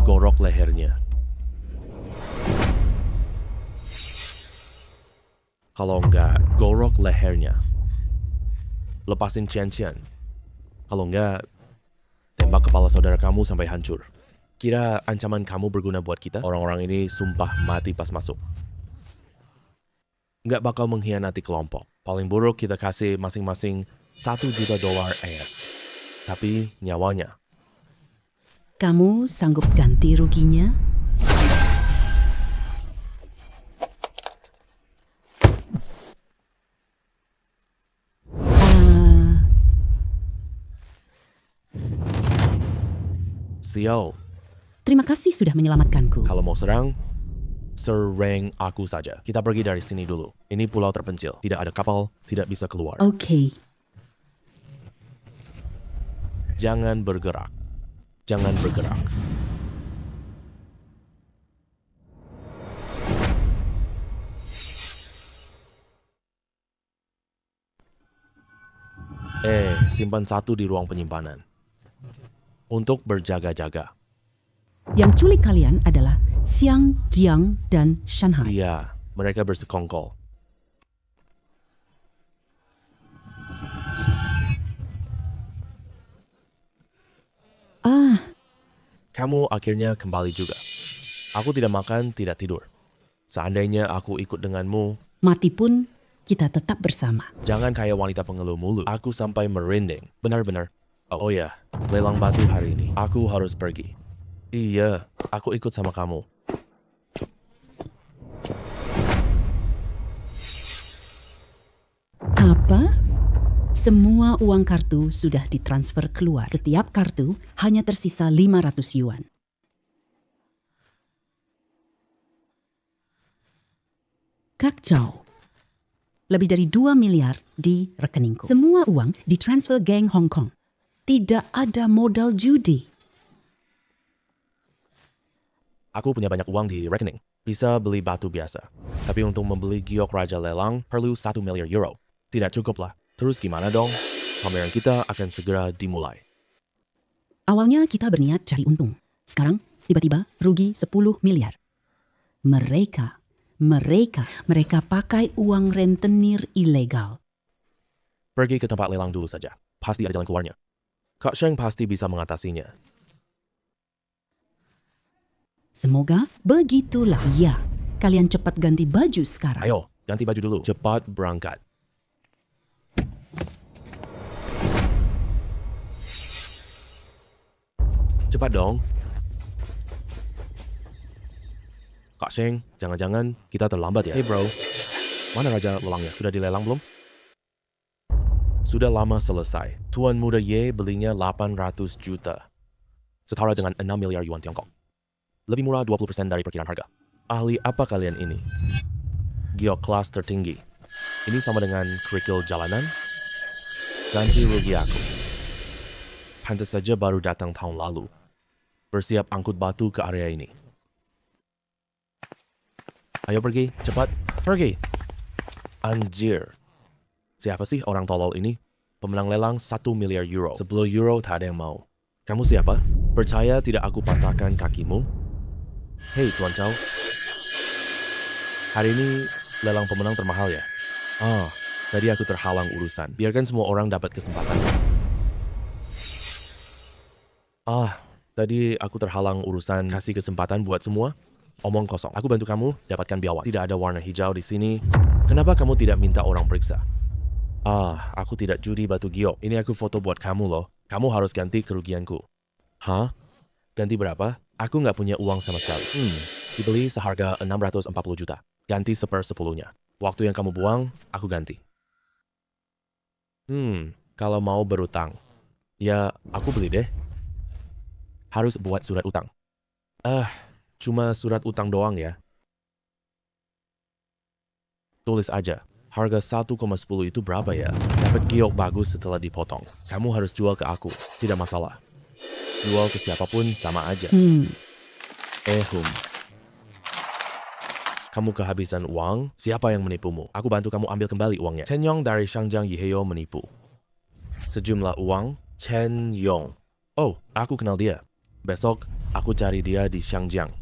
gorok lehernya. Kalau enggak, gorok lehernya. Lepasin Chen. Kalau enggak, tembak kepala saudara kamu sampai hancur. Kira ancaman kamu berguna buat kita? Orang-orang ini sumpah mati pas masuk. Nggak bakal mengkhianati kelompok. Paling buruk kita kasih masing-masing $1 juta AS. Tapi nyawanya. Kamu sanggup ganti ruginya? Sial, Terima kasih sudah menyelamatkanku. kalau mau serang aku saja. Kita pergi dari sini dulu. Ini pulau terpencil. Tidak ada kapal, tidak bisa keluar. Oke. Jangan bergerak. Jangan bergerak. Simpan 1 di ruang penyimpanan. Untuk berjaga-jaga. Yang culik kalian adalah Xiang, Jiang, dan Shanghai. Iya, mereka bersekongkol. Kamu akhirnya kembali juga. Aku tidak makan, tidak tidur. Seandainya aku ikut denganmu, Mati pun kita tetap bersama. jangan kayak wanita pengeluh mulut. Aku sampai merinding. Benar-benar. Oh ya, lelang batu hari ini. Aku harus pergi. Iya, aku ikut sama kamu. Apa? Semua uang kartu sudah ditransfer keluar. Setiap kartu hanya tersisa 500 yuan. Kacau. Lebih dari 2 miliar di rekeningku. Semua uang ditransfer geng Hong Kong. Tidak ada modal judi. Aku punya banyak uang di rekening. Bisa beli batu biasa. Tapi untuk membeli giok Raja Lelang perlu 1 miliar euro. Tidak cukup lah. Terus gimana dong? Pameran kita akan segera dimulai. Awalnya kita berniat cari untung. Sekarang tiba-tiba rugi 10 miliar. Mereka pakai uang rentenir ilegal. Pergi ke tempat lelang dulu saja. Pasti ada jalan keluarnya. Kak Sheng pasti bisa mengatasinya. Semoga begitulah. Ya, kalian cepat ganti baju sekarang. Ayo, ganti baju dulu. Cepat berangkat. Cepat dong. Kak Sheng, jangan-jangan kita terlambat ya? Hey bro, mana Raja Lelangnya? Sudah dilelang belum? Sudah lama selesai. Tuan Muda Ye belinya 800 juta. Setara dengan 6 miliar yuan Tiongkok. Lebih murah 20% dari perkiraan harga. Ahli apa kalian ini? Giok kelas tertinggi. Ini sama dengan kerikil jalanan? Ganti rugi aku. Pantas saja baru datang tahun lalu. Bersiap angkut batu ke area ini. Ayo pergi, cepat, pergi. Anjir. Siapa sih orang tolol ini? Pemenang lelang 1 miliar euro. 10 euro tak ada yang mau. Kamu siapa? Percaya tidak aku patahkan kakimu? Hei Tuan Chow. Hari ini lelang pemenang termahal ya? Tadi aku terhalang urusan. Biarkan semua orang dapat kesempatan. Tadi aku terhalang urusan kasih kesempatan buat semua. Omong kosong. Aku bantu kamu dapatkan biawak. Tidak ada warna hijau di sini. Kenapa kamu tidak minta orang periksa? Aku tidak judi batu giok. Ini aku foto buat kamu loh. Kamu harus ganti kerugianku. Hah? Ganti berapa? Aku nggak punya uang sama sekali. Dibeli seharga 640 juta. Ganti 1/10-nya. Waktu yang kamu buang, aku ganti. Kalau mau berutang, ya aku beli deh. Harus buat surat utang. Cuma surat utang doang ya. Tulis aja. Harga 1,10 itu berapa ya? Dapat giok bagus setelah dipotong. Kamu harus jual ke aku. Tidak masalah. Jual ke siapapun sama aja. Kamu kehabisan uang? Siapa yang menipumu? Aku bantu kamu ambil kembali uangnya. Chen Yong dari Shangjiang Yiheo menipu. Sejumlah uang, Chen Yong. Oh, aku kenal dia. Besok, aku cari dia di Shangjiang.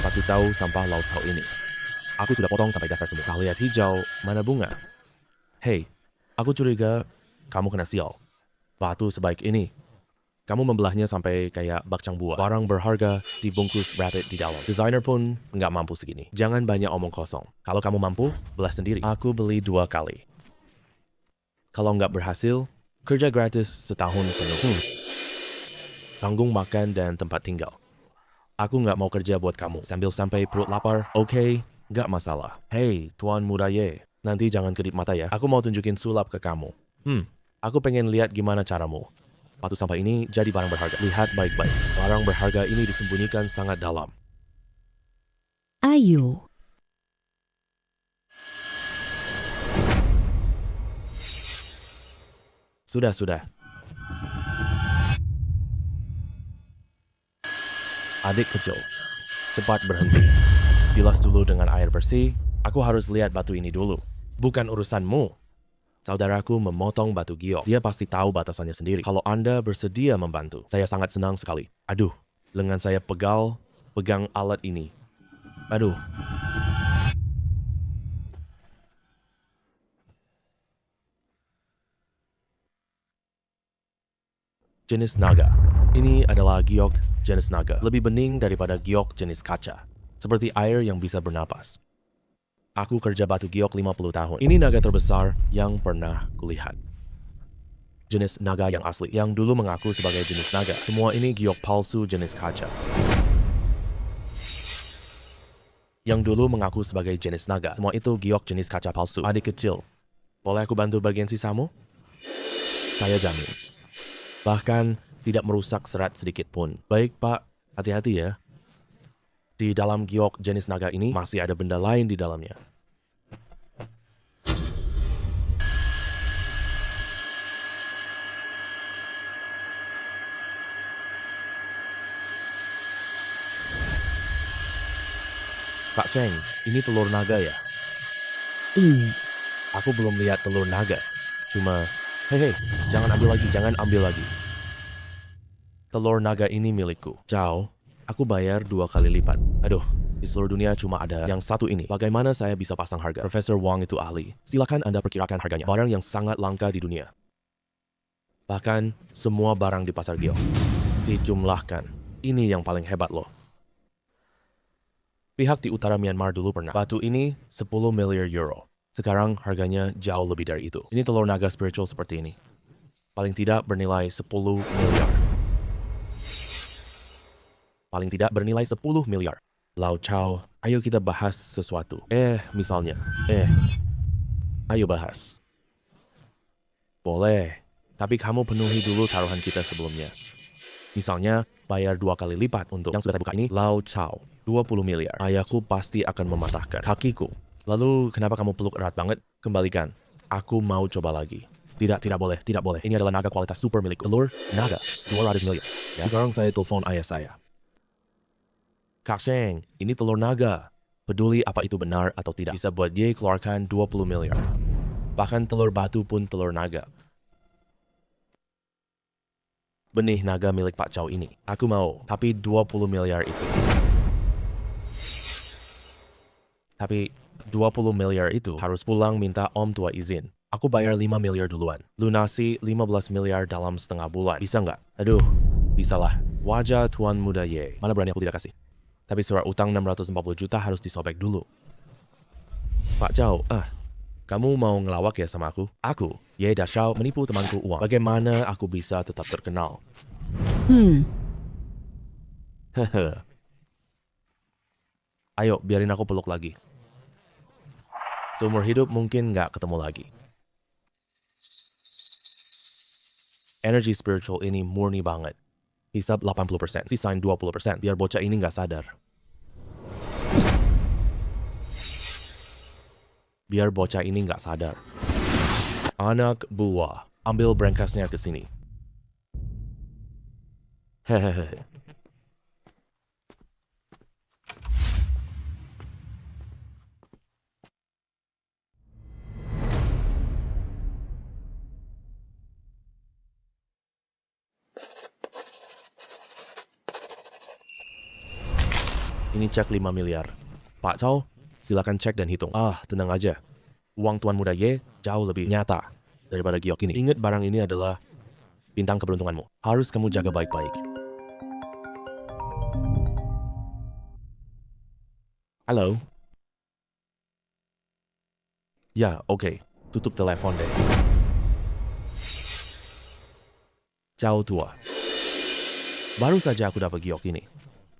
Batu tahu sampah laut Cao ini. Aku sudah potong sampai dasar semua. Kau lihat hijau, mana bunga? Hei, aku curiga kamu kena sial. Batu sebaik ini. Kamu membelahnya sampai kayak bakcang buah. Barang berharga dibungkus rabbit di dalam. Desainer pun nggak mampu segini. Jangan banyak omong kosong. Kalau kamu mampu, belah sendiri. Aku beli 2 kali. Kalau nggak berhasil, kerja gratis setahun penuh. Tanggung makan dan tempat tinggal. Aku nggak mau kerja buat kamu. Sampai perut lapar, oke, nggak masalah. Hei, Tuan Muda Ye, nanti jangan kedip mata ya. Aku mau tunjukin sulap ke kamu. Aku pengen lihat gimana caramu. Batu sampah ini jadi barang berharga. Lihat baik-baik. Barang berharga ini disembunyikan sangat dalam. Ayo. Sudah. Adik kecil, cepat berhenti. Bilas dulu dengan air bersih. Aku harus lihat batu ini dulu. Bukan urusanmu. Saudaraku memotong batu giok. Dia pasti tahu batasannya sendiri. Kalau Anda bersedia membantu, saya sangat senang sekali. Aduh, lengan saya pegal, pegang alat ini. Aduh. Jenis naga. Ini adalah giok jenis naga. Lebih bening daripada giok jenis kaca. Seperti air yang bisa bernapas. Aku kerja batu giok 50 tahun. Ini naga terbesar yang pernah kulihat. Jenis naga yang asli, yang dulu mengaku sebagai jenis naga. Semua ini giok palsu jenis kaca. Yang dulu mengaku sebagai jenis naga. Semua itu giok jenis kaca palsu. Adik kecil, boleh aku bantu bagian sisamu? Saya jamin. Bahkan tidak merusak serat sedikit pun. Baik, Pak. Hati-hati ya. Di dalam giok jenis naga ini masih ada benda lain di dalamnya. Kak Sheng, ini telur naga ya? Ini. Aku belum lihat telur naga. Cuma, hei, jangan ambil lagi. Telur naga ini milikku. Ciao, aku bayar 2 kali lipat. Aduh, di seluruh dunia cuma ada yang satu ini. Bagaimana saya bisa pasang harga? Profesor Wang itu ahli. Silakan Anda perkirakan harganya. Barang yang sangat langka di dunia. Bahkan, semua barang di pasar giok dijumlahkan. Ini yang paling hebat loh. Pihak di utara Myanmar dulu pernah. Batu ini 10 miliar euro. Sekarang harganya jauh lebih dari itu. Ini telur naga spiritual seperti ini. Paling tidak bernilai 10 miliar. Paling tidak bernilai 10 miliar. Lau Chao, ayo kita bahas sesuatu. Misalnya. Ayo bahas. Boleh, tapi kamu penuhi dulu taruhan kita sebelumnya. Misalnya, bayar 2 kali lipat untuk yang sudah saya buka ini. Lau Chao, 20 miliar. Ayahku pasti akan mematahkan kakiku. Lalu, kenapa kamu peluk erat banget? Kembalikan. Aku mau coba lagi. Tidak boleh. Ini adalah naga kualitas super milikku. Telur naga, 200 miliar. Ya? Sekarang saya telepon ayah saya. Kak Sheng, ini telur naga. Peduli apa itu benar atau tidak. Bisa buat dia keluarkan 20 miliar. Bahkan telur batu pun telur naga. benih naga milik Pak Chow ini. Aku mau, tapi 20 miliar itu. Tapi 20 miliar itu harus pulang minta Om Tua izin. Aku bayar 5 miliar duluan. Lunasi 15 miliar dalam setengah bulan. Bisa nggak? Aduh, bisalah. Wajah Tuan Muda Ye. Mana berani aku tidak kasih. Tapi surat utang 640 juta harus disobek dulu. Pak Chow, kamu mau ngelawak ya sama aku? Aku, Ye Dashao, menipu temanku uang. Bagaimana aku bisa tetap terkenal? Hehe. Ayo, biarin aku peluk lagi. Seumur hidup mungkin nggak ketemu lagi. Energi spiritual ini murni banget. Hisap 80%, sisain 20%, biar bocah ini nggak sadar. Biar bocah ini nggak sadar. Anak buah, ambil brankas-nya ke sini. Hehehe. Ini cek 5 miliar. Pak Chow, silakan cek dan hitung. Tenang aja. Uang Tuan Muda Ye jauh lebih nyata daripada giok ini. Ingat barang ini adalah bintang keberuntunganmu. Harus kamu jaga baik-baik. Halo? Ya, oke. Tutup telepon deh. Ciao tua. Baru saja aku dapat giok ini.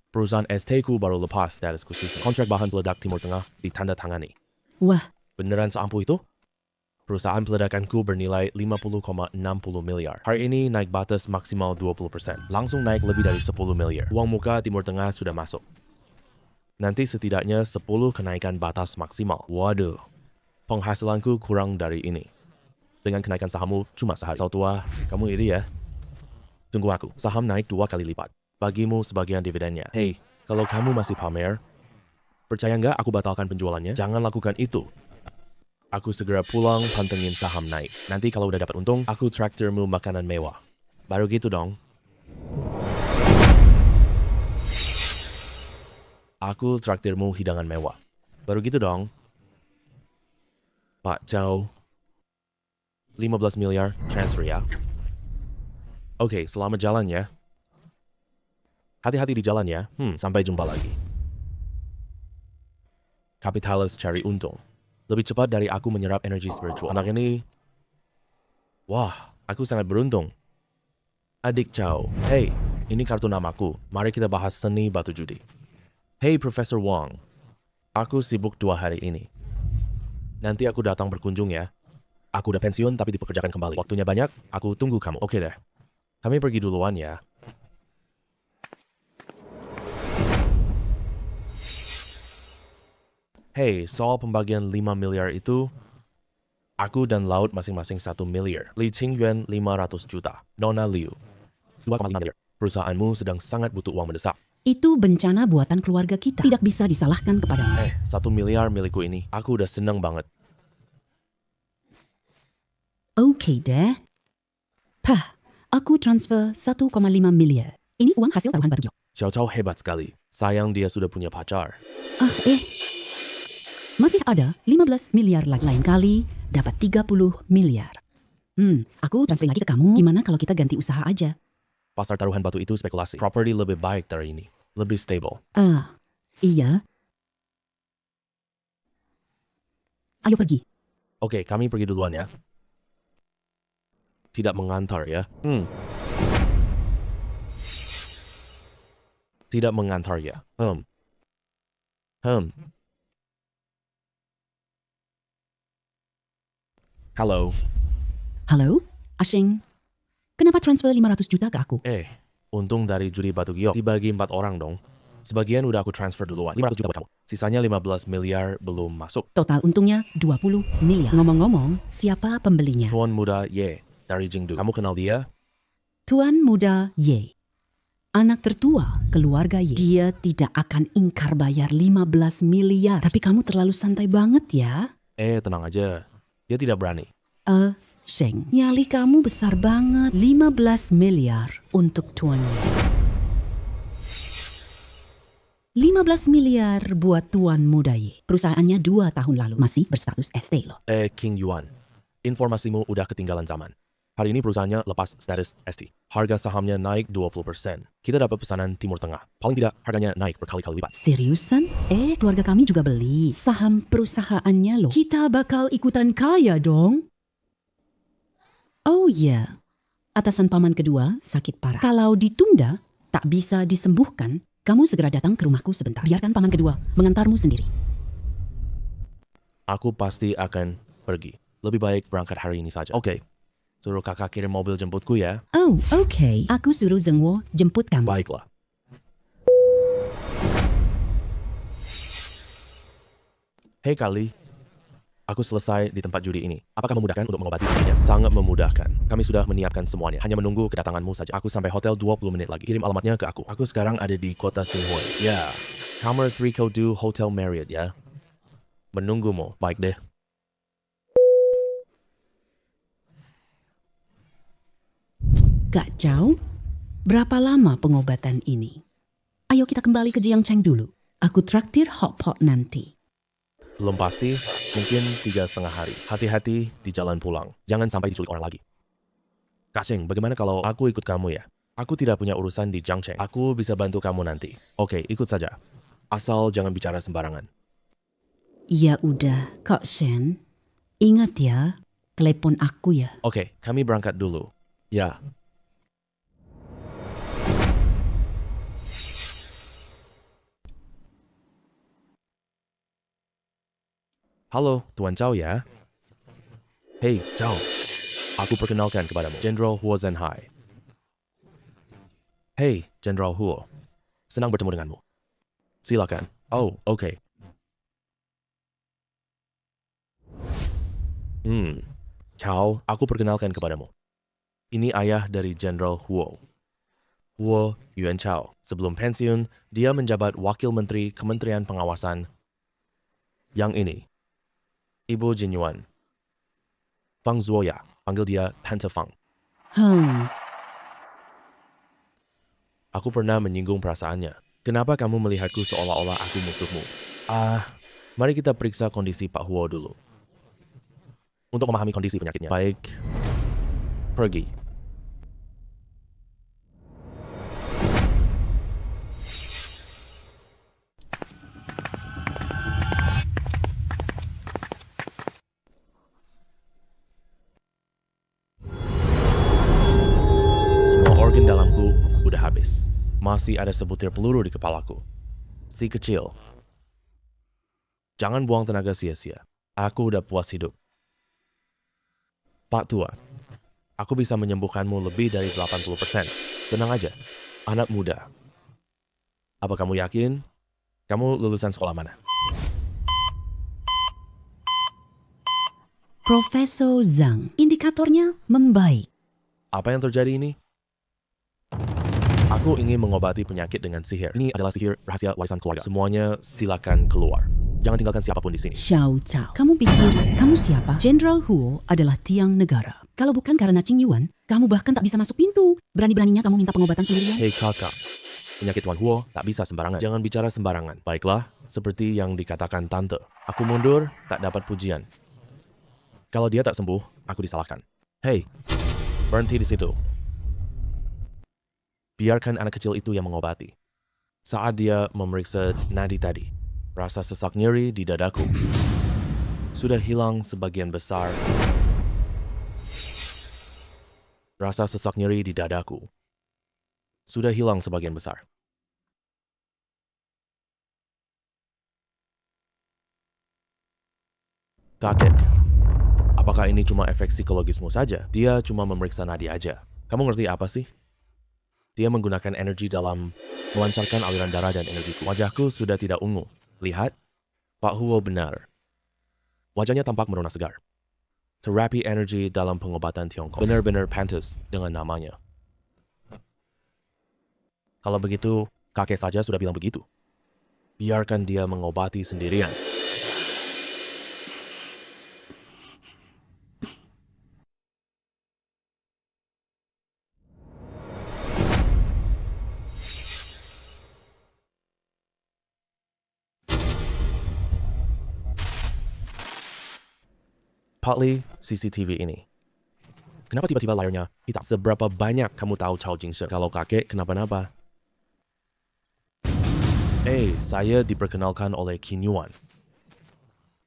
Perusahaan ST ku baru lepas status khusus. Kontrak bahan peledak Timur Tengah ditandatangani. Wah, Beneran seampuh itu? Perusahaan peledakanku bernilai 50,60 miliar. Hari ini naik batas maksimal 20%. Langsung naik lebih dari 10 miliar. Uang muka Timur Tengah sudah masuk. Nanti setidaknya 10 kenaikan batas maksimal. Waduh, penghasilanku kurang dari ini. Dengan kenaikan sahammu cuma sehari. Sau tua, kamu iri ya? Tunggu aku, saham naik 2 kali lipat. Bagimu sebagian dividennya. Hei, kalau kamu masih pamer, percaya nggak aku batalkan penjualannya? Jangan lakukan itu. Aku segera pulang pantengin saham naik. Nanti kalau udah dapat untung, aku traktirmu makanan mewah. Baru gitu dong. Aku traktirmu hidangan mewah. Baru gitu dong. Pak Chow, 15 miliar transfer ya. Oke, selamat jalan ya. Hati-hati di jalan ya. Sampai jumpa lagi. Kapitalis cari untung. Lebih cepat dari aku menyerap energi spiritual. Anak ini... Wah, aku sangat beruntung. Adik Chow, hey, ini kartu namaku. Mari kita bahas seni batu judi. Hey Profesor Wong, aku sibuk 2 hari ini. Nanti aku datang berkunjung ya. Aku udah pensiun tapi dipekerjakan kembali. Waktunya banyak, aku tunggu kamu. Oke deh. Kami pergi duluan ya. Hey, soal pembagian 5 miliar itu, aku dan Laut masing-masing 1 miliar. Li Qingyuan 500 juta. Nona Liu 2,5 miliar. Perusahaanmu sedang sangat butuh uang mendesak. itu bencana buatan keluarga kita. Tidak bisa disalahkan kepada. 1 miliar milikku ini. Aku udah seneng banget. Oke deh. Aku transfer 1,5 miliar. Ini uang hasil taruhan batu giok. Xiao Chao hebat sekali. Sayang dia sudah punya pacar. Masih ada 15 miliar lagi. Lain kali dapat 30 miliar. Aku transfer lagi ke kamu. Gimana kalau kita ganti usaha aja? Pasar taruhan batu itu spekulasi. Properti lebih baik dari ini. Lebih stable. Iya. Ayo pergi. Oke, kami pergi duluan ya. Tidak mengantar ya. Tidak mengantar ya. Halo. Halo, Ashing. Kenapa transfer 500 juta ke aku? Untung dari judi batu giok dibagi 4 orang dong. Sebagian udah aku transfer duluan. 500 juta buat kamu. Sisanya 15 miliar belum masuk. Total untungnya 20 miliar. Ngomong-ngomong, siapa pembelinya? Tuan Muda Ye dari Jingdu. Kamu kenal dia? Tuan Muda Ye. Anak tertua keluarga Ye. Dia tidak akan ingkar bayar 15 miliar. Tapi kamu terlalu santai banget ya. Tenang aja. Dia tidak berani. Sheng, nyali kamu besar banget. 15 miliar untuk Tuan Ye. 15 miliar buat Tuan Muda Ye. Perusahaannya 2 tahun lalu. Masih berstatus ST loh. King Yuan, informasimu udah ketinggalan zaman. Hari ini perusahaannya lepas status ST. Harga sahamnya naik 20%. Kita dapat pesanan Timur Tengah. Paling tidak harganya naik berkali-kali lipat. Seriusan? Keluarga kami juga beli saham perusahaannya loh. Kita bakal ikutan kaya dong. Oh iya, atasan paman kedua sakit parah. Kalau ditunda, tak bisa disembuhkan, kamu segera datang ke rumahku sebentar. Biarkan paman kedua mengantarmu sendiri. Aku pasti akan pergi. Lebih baik berangkat hari ini saja. Oke, suruh kakak kirim mobil jemputku ya. Oh, oke. Aku suruh Zengwo jemput kamu. Baiklah. Hei Kali, aku selesai di tempat judi ini. Apakah memudahkan untuk mengobati dirinya? Sangat memudahkan. Kami sudah menyiapkan semuanya. Hanya menunggu kedatanganmu saja. Aku sampai hotel 20 menit lagi. Kirim alamatnya ke aku. Aku sekarang ada di kota Xinhui. Ya, kamar 3 Kodu Hotel Marriott ya. Menunggumu. Baik deh. Gak jauh? Berapa lama pengobatan ini? Ayo kita kembali ke Jiangcheng dulu. Aku traktir hotpot nanti. Belum pasti, mungkin 3,5 hari. Hati-hati di jalan pulang. Jangan sampai diculik orang lagi. Kasing, bagaimana kalau aku ikut kamu ya? Aku tidak punya urusan di Jiangcheng. Aku bisa bantu kamu nanti. Oke, ikut saja. Asal jangan bicara sembarangan. Ya udah, Kak Shen. Ingat ya, telepon aku ya. Oke, kami berangkat dulu. Ya. Halo, Tuan Zhao ya? Hei, Zhao. Aku perkenalkan kepadamu, Jenderal Huo Zhenhai. Hei, Jenderal Huo. Senang bertemu denganmu. Silakan. Oh, oke. Zhao, aku perkenalkan kepadamu. Ini ayah dari Jenderal Huo. Huo Yuanchao. Sebelum pensiun, dia menjabat Wakil Menteri Kementerian Pengawasan. Yang ini, Ibu Jinyuan. Fang Zuoya, panggil dia Tante Fang. Aku pernah menyinggung perasaannya. Kenapa kamu melihatku seolah-olah aku musuhmu? Mari kita periksa kondisi Pak Huo dulu. Untuk memahami kondisi penyakitnya. Baik, pergi. Semua organ dalamku udah habis. Masih ada sebutir peluru di kepalaku. Si kecil. Jangan buang tenaga sia-sia. Aku udah puas hidup. Pak Tua, aku bisa menyembuhkanmu lebih dari 80%. Tenang aja, anak muda. Apa kamu yakin? Kamu lulusan sekolah mana? Profesor Zhang, indikatornya membaik. Apa yang terjadi ini? Aku ingin mengobati penyakit dengan sihir. Ini adalah sihir rahasia warisan keluarga. Semuanya silakan keluar. Jangan tinggalkan siapapun di sini. Xiao Cao, kamu pikir kamu siapa? Jenderal Huo adalah tiang negara. Kalau bukan karena Qing Yuan, kamu bahkan tak bisa masuk pintu. Berani-beraninya kamu minta pengobatan sendirian. Hei kakak, penyakit Tuan Huo tak bisa sembarangan. Jangan bicara sembarangan. Baiklah, seperti yang dikatakan tante. Aku mundur, tak dapat pujian. Kalau dia tak sembuh, aku disalahkan. Hei, berhenti di situ. Biarkan anak kecil itu yang mengobati. Saat dia memeriksa nadi tadi, rasa sesak nyeri di dadaku sudah hilang sebagian besar. Rasa sesak nyeri di dadaku sudah hilang sebagian besar. Kakek, apakah ini cuma efek psikologismu saja? Dia cuma memeriksa nadi aja. Kamu ngerti apa sih? Dia menggunakan energi dalam melancarkan aliran darah dan energiku. Wajahku sudah tidak ungu. Lihat, Pak Huo benar. Wajahnya tampak merona segar. Terapi energi dalam pengobatan Tiongkok. Benar-benar pantas dengan namanya. Kalau begitu, kakek saja sudah bilang begitu. Biarkan dia mengobati sendirian. Partly CCTV ini. Kenapa tiba-tiba layarnya hitam? Seberapa banyak kamu tahu Chao Jingsheng? Kalau kakek kenapa-napa? Saya diperkenalkan oleh Qin Yuan.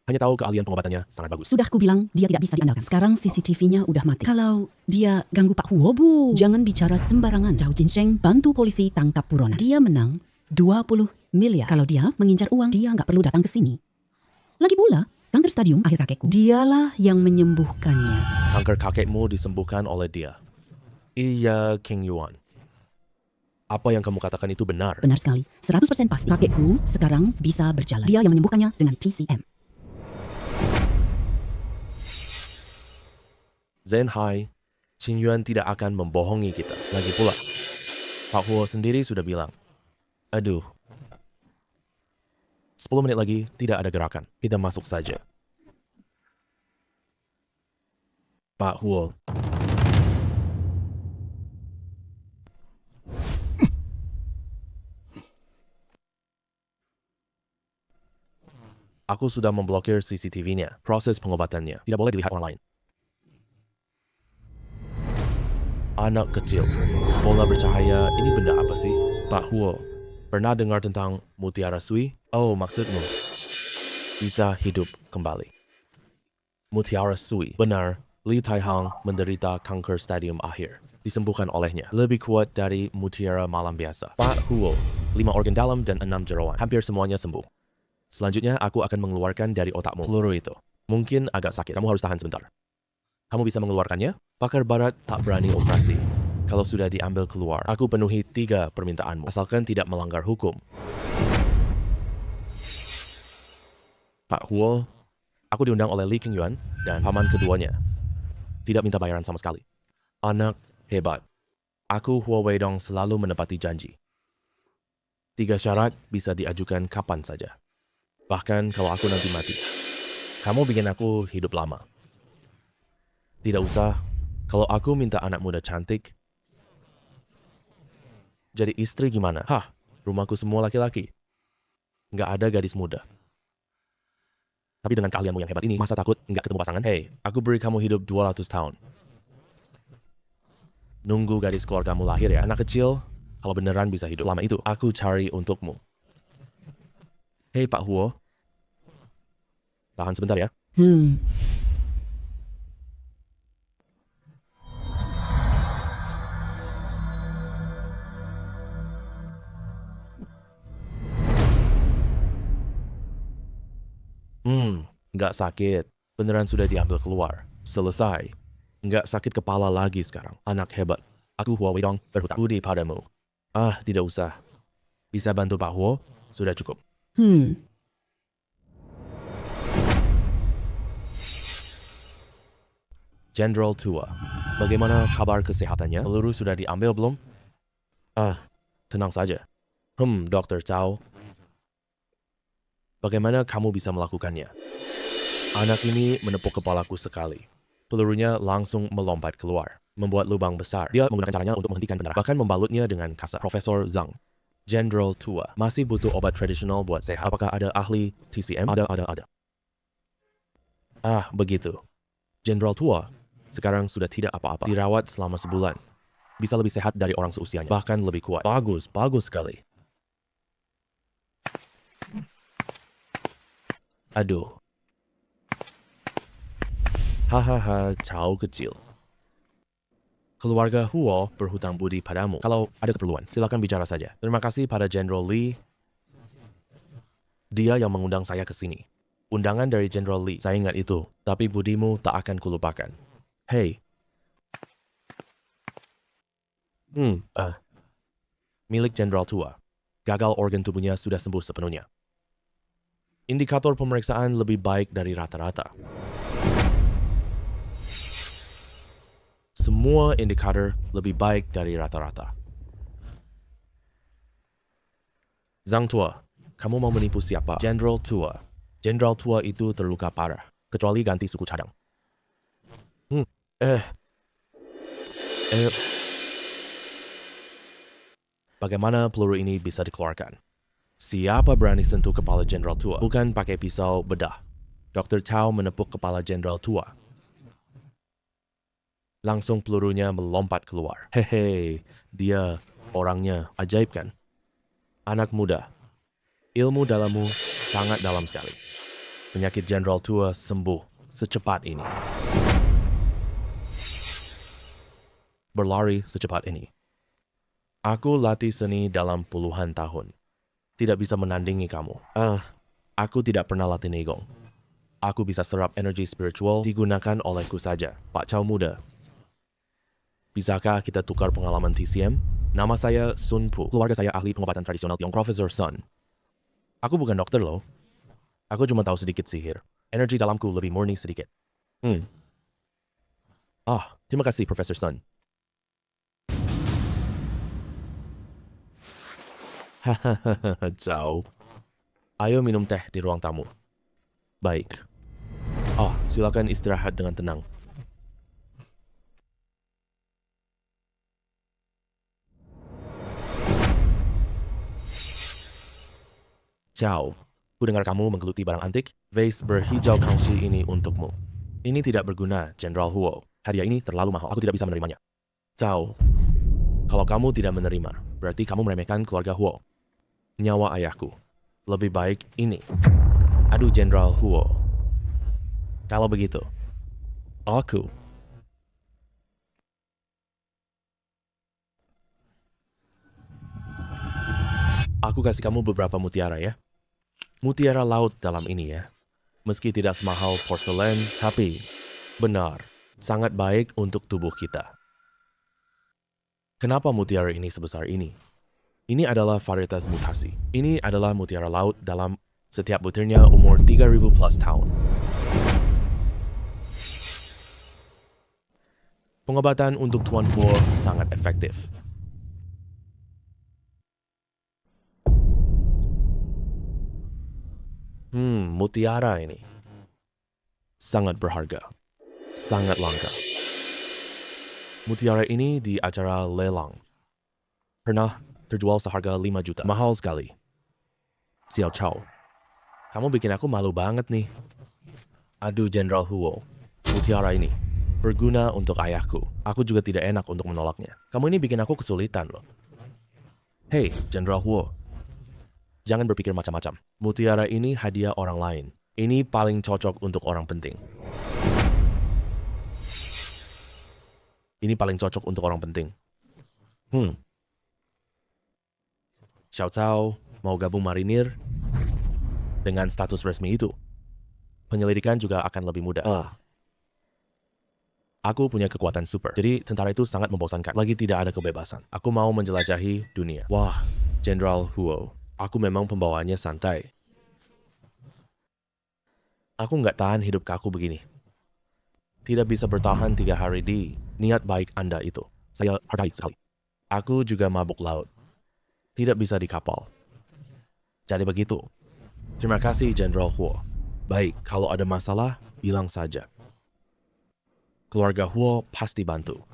Hanya tahu keahlian pengobatannya sangat bagus. Sudah kubilang dia tidak bisa diandalkan. Sekarang CCTV-nya udah mati. Kalau dia ganggu Pak Huo, Bu, jangan bicara sembarangan. Zhao Jinsheng bantu polisi tangkap buronan. Dia menang 20 miliar. Kalau dia mengincar uang, dia nggak perlu datang ke sini. Lagi pula, kanker stadium akhir kakekku, dialah yang menyembuhkannya. Kanker kakekmu disembuhkan oleh dia. Iya, King Yuan. Apa yang kamu katakan itu benar. Benar sekali, 100% pasti. Kakekku sekarang bisa berjalan. Dia yang menyembuhkannya dengan TCM. Zen Hai, Qin Yuan tidak akan membohongi kita. Lagi pula, Pak Huo sendiri sudah bilang, aduh, 10 menit lagi tidak ada gerakan. Kita masuk saja. Pak Huo. Aku sudah memblokir CCTV-nya. Proses pengobatannya tidak boleh dilihat orang lain. Anak kecil. Bola bercahaya, ini benda apa sih? Pak Huo, pernah dengar tentang Mutiara Sui? Oh, maksudmu bisa hidup kembali. Mutiara Sui. Benar, Li Taihang menderita kanker stadium akhir. Disembuhkan olehnya. Lebih kuat dari mutiara malam biasa. Pak Huo, 5 organ dalam dan 6 jeroan. Hampir semuanya sembuh. Selanjutnya, aku akan mengeluarkan dari otakmu peluru itu. Mungkin agak sakit. Kamu harus tahan sebentar. Kamu bisa mengeluarkannya? Pakar barat tak berani operasi. Kalau sudah diambil keluar, aku penuhi 3 permintaanmu. Asalkan tidak melanggar hukum. Pak Huo, aku diundang oleh Li Qingyuan dan paman keduanya. Tidak minta bayaran sama sekali. Anak hebat. Aku Huo Weidong selalu menepati janji. 3 syarat bisa diajukan kapan saja. Bahkan kalau aku nanti mati. Kamu bikin aku hidup lama. Tidak usah. Kalau aku minta anak muda cantik, jadi istri gimana? Hah, rumahku semua laki-laki. Nggak ada gadis muda. Tapi dengan keahlianmu yang hebat ini, masa takut nggak ketemu pasangan? Hei, aku beri kamu hidup 200 tahun. Nunggu gadis keluargamu lahir ya. Anak kecil, kalau beneran bisa hidup selama itu, aku cari untukmu. Hei Pak Huo, tahan sebentar ya. Nggak sakit. Beneran sudah diambil keluar. Selesai. Nggak sakit kepala lagi sekarang. Anak hebat. Aku Huo Weidong berhutang budi padamu. Ah, tidak usah. Bisa bantu Pak Huo? Sudah cukup. Jenderal Tua, bagaimana kabar kesehatannya? Peluru sudah diambil belum? Ah, tenang saja. Dr. Cao. Bagaimana kamu bisa melakukannya? Anak ini menepuk kepalaku sekali. Pelurunya langsung melompat keluar, membuat lubang besar. Dia menggunakan caranya untuk menghentikan pendarahan, bahkan membalutnya dengan kasar. Profesor Zhang, Jenderal Tua, masih butuh obat tradisional buat sehat. Apakah ada ahli TCM? Ada. Ah, begitu. Jenderal Tua sekarang sudah tidak apa-apa. Dirawat selama sebulan. Bisa lebih sehat dari orang seusianya. Bahkan lebih kuat. Bagus sekali. Aduh. Hahaha, Cao kecil. Keluarga Huo berhutang budi padamu. Kalau ada keperluan, silakan bicara saja. Terima kasih pada Jenderal Li. Dia yang mengundang saya ke sini. Undangan dari Jenderal Li, saya ingat itu. Tapi budimu tak akan kulupakan. Hei. Milik Jenderal Tua. Gagal organ tubuhnya sudah sembuh sepenuhnya. Indikator pemeriksaan lebih baik dari rata-rata. Semua indikator lebih baik dari rata-rata. Zhang Tua, kamu mau menipu siapa? Jenderal Tua. Jenderal Tua itu terluka parah, kecuali ganti suku cadang. Bagaimana peluru ini bisa dikeluarkan? Siapa berani sentuh kepala Jenderal Tua? Bukan pakai pisau bedah. Dr. Cao menepuk kepala Jenderal Tua. Langsung pelurunya melompat keluar. Hehe, dia orangnya ajaib kan? Anak muda, ilmu dalammu sangat dalam sekali. Penyakit jenderal tua sembuh secepat ini. Berlari secepat ini. Aku latih seni dalam puluhan tahun. Tidak bisa menandingi kamu. Aku tidak pernah latih Negong. Aku bisa serap energi spiritual digunakan olehku saja. Pak Chow muda. Bisakah kita tukar pengalaman TCM? Nama saya Sun Pu. Keluarga saya ahli pengobatan tradisional Tiongkok, Profesor Sun. Aku bukan dokter loh. Aku cuma tahu sedikit sihir. Energi dalamku lebih murni sedikit. Terima kasih Profesor Sun. Hahaha, Chow. Ayo minum teh di ruang tamu. Baik. Silakan istirahat dengan tenang. Chow, ku dengar kamu menggeluti barang antik. Vase berhijau kangxi ini untukmu. Ini tidak berguna, Jenderal Huo. Hadiah ini terlalu mahal, aku tidak bisa menerimanya. Chow, kalau kamu tidak menerima, berarti kamu meremehkan keluarga Huo. Nyawa ayahku. Lebih baik ini. Aduh, Jenderal Huo. Kalau begitu, Aku kasih kamu beberapa mutiara ya. Mutiara laut dalam ini ya. Meski tidak semahal porselen, tapi benar, sangat baik untuk tubuh kita. Kenapa mutiara ini sebesar ini? Ini adalah varietas mutasi. Ini adalah mutiara laut dalam setiap butirnya umur 3000 plus tahun. Pengobatan untuk Tuan Huo sangat efektif. Mutiara ini sangat berharga, sangat langka. Mutiara ini di acara lelang. Pernah terjual seharga 5 juta. Mahal sekali. Xiao Chow, kamu bikin aku malu banget nih. Aduh, Jenderal Huo, mutiara ini berguna untuk ayahku. Aku juga tidak enak untuk menolaknya. Kamu ini bikin aku kesulitan loh. Hei, Jenderal Huo, jangan berpikir macam-macam. Mutiara ini hadiah orang lain. Ini paling cocok untuk orang penting. Ini paling cocok untuk orang penting. Xiao Cao mau gabung marinir dengan status resmi itu. Penyelidikan juga akan lebih mudah. Aku punya kekuatan super, jadi tentara itu sangat membosankan. Lagi tidak ada kebebasan. Aku mau menjelajahi dunia. Wah, Jenderal Huo, aku memang pembawaannya santai. Aku nggak tahan hidup kaku begini. Tidak bisa bertahan 3 hari di niat baik Anda itu. Saya hargai sekali. Aku juga mabuk laut. Tidak bisa di kapal. Jadi begitu. Terima kasih, Jenderal Huo. Baik, kalau ada masalah, bilang saja. Keluarga Huo pasti bantu.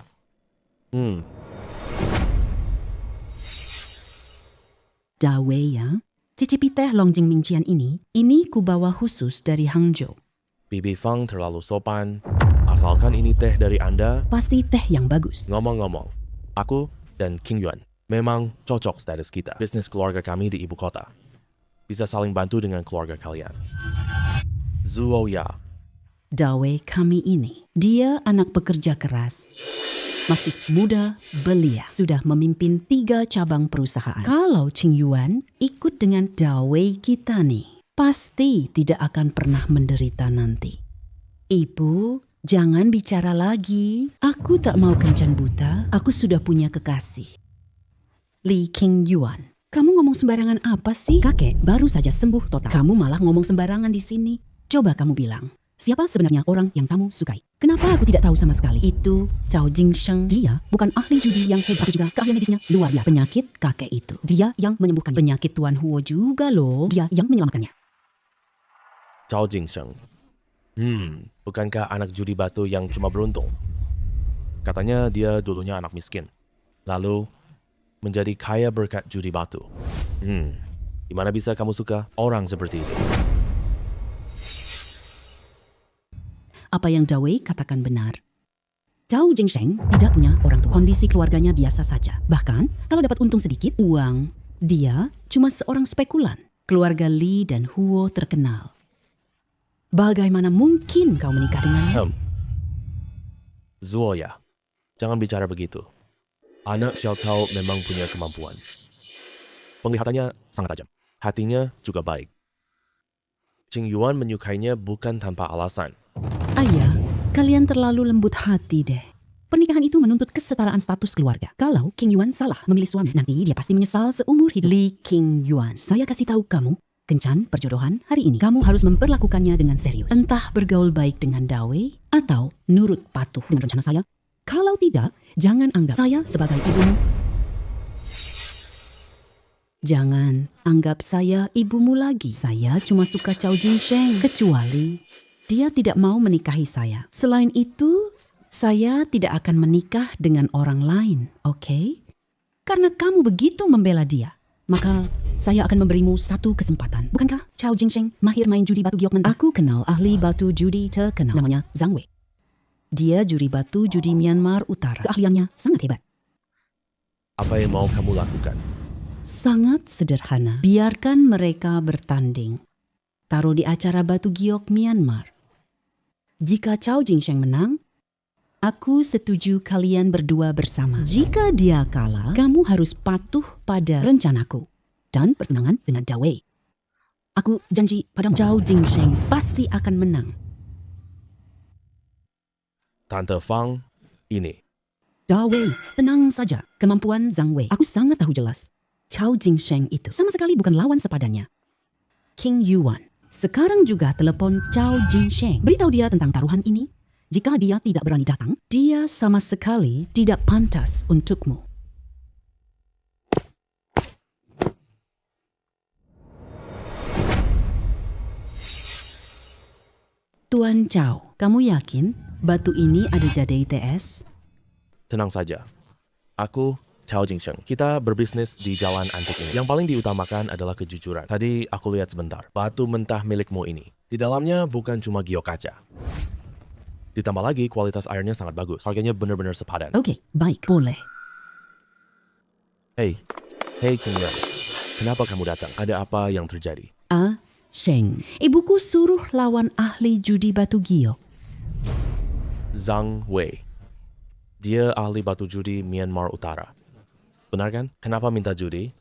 Dawe ya. Cicipi teh Longjing Mingqian ini ku bawa khusus dari Hangzhou. Bibi Fang terlalu sopan. Asalkan ini teh dari Anda. Pasti teh yang bagus. Ngomong-ngomong, aku dan King Yuan memang cocok status kita. Bisnis keluarga kami di ibu kota. Bisa saling bantu dengan keluarga kalian. Zuo Ya. Dawe kami ini, dia anak pekerja keras. Masih muda, belia, sudah memimpin 3 cabang perusahaan. Kalau Qing Yuan ikut dengan Dawe kita nih, pasti tidak akan pernah menderita nanti. Ibu, jangan bicara lagi. Aku tak mau kencan buta, aku sudah punya kekasih. Li Qing Yuan, kamu ngomong sembarangan apa sih? Kakek baru saja sembuh total. Kamu malah ngomong sembarangan di sini. Coba kamu bilang, siapa sebenarnya orang yang kamu sukai? Kenapa aku tidak tahu sama sekali? Itu Cao Jingsheng. Dia bukan ahli judi yang hebat, juga keahlian medisnya luar biasa. Penyakit kakek itu, dia yang menyembuhkan. Penyakit Tuan Huo juga loh, dia yang menyelamatkannya. Cao Jingsheng. Bukankah anak judi batu yang cuma beruntung? Katanya dia dulunya anak miskin. Lalu menjadi kaya berkat judi batu. Gimana bisa kamu suka orang seperti itu? Apa yang Dawe katakan benar. Zhao Jingsheng tidak punya orang tua. Kondisi keluarganya biasa saja. Bahkan, kalau dapat untung sedikit, uang, dia cuma seorang spekulan. Keluarga Li dan Huo terkenal. Bagaimana mungkin kau menikah dengannya? Zuoya, jangan bicara begitu. Anak Xiao Cao memang punya kemampuan. Penglihatannya sangat tajam. Hatinya juga baik. Qing Yuan menyukainya bukan tanpa alasan. Ayah, kalian terlalu lembut hati deh. Pernikahan itu menuntut kesetaraan status keluarga. Kalau King Yuan salah memilih suami, nanti dia pasti menyesal seumur hidup. Li King Yuan, saya kasih tahu kamu, kencan perjodohan hari ini. Kamu harus memperlakukannya dengan serius. Entah bergaul baik dengan Dawei, atau nurut patuh dengan rencana saya. Kalau tidak, jangan anggap saya sebagai ibumu. Jangan anggap saya ibumu lagi. Saya cuma suka Zhao Jingsheng. Kecuali dia tidak mau menikahi saya. Selain itu, saya tidak akan menikah dengan orang lain, oke? Karena kamu begitu membela dia, maka saya akan memberimu satu kesempatan. Bukankah Zhao Jingsheng mahir main judi batu giok mentah? Aku kenal ahli batu judi terkenal, namanya Zhang Wei. Dia juri batu judi Myanmar Utara. Keahliannya sangat hebat. Apa yang mau kamu lakukan? Sangat sederhana. Biarkan mereka bertanding. Taruh di acara batu giok Myanmar. Jika Zhao Jingsheng menang, aku setuju kalian berdua bersama. Jika dia kalah, kamu harus patuh pada rencanaku dan pertunangan dengan Dawei. Aku janji padamu, Zhao Jingsheng pasti akan menang. Tante Fang, ini. Dawei, tenang saja. Kemampuan Zhang Wei, aku sangat tahu jelas. Zhao Jingsheng itu sama sekali bukan lawan sepadannya. King Yuan, sekarang juga telepon Zhao Jingsheng. Beritahu dia tentang taruhan ini. Jika dia tidak berani datang, dia sama sekali tidak pantas untukmu. Tuan Zhao, kamu yakin batu ini ada jadai TS? Tenang saja. Aku, Zhao Jingsheng. Kita berbisnis di jalan antik ini. Yang paling diutamakan adalah kejujuran. Tadi aku lihat sebentar. Batu mentah milikmu ini. Di dalamnya bukan cuma giok kaca. Ditambah lagi kualitas airnya sangat bagus. Harganya benar-benar sepadan. Oke, baik, boleh. Hey King Yuan. Kenapa kamu datang? Ada apa yang terjadi? Sheng, ibuku suruh lawan ahli judi batu giok. Zhang Wei. Dia ahli batu judi Myanmar Utara. Benar kan? Kenapa minta judi?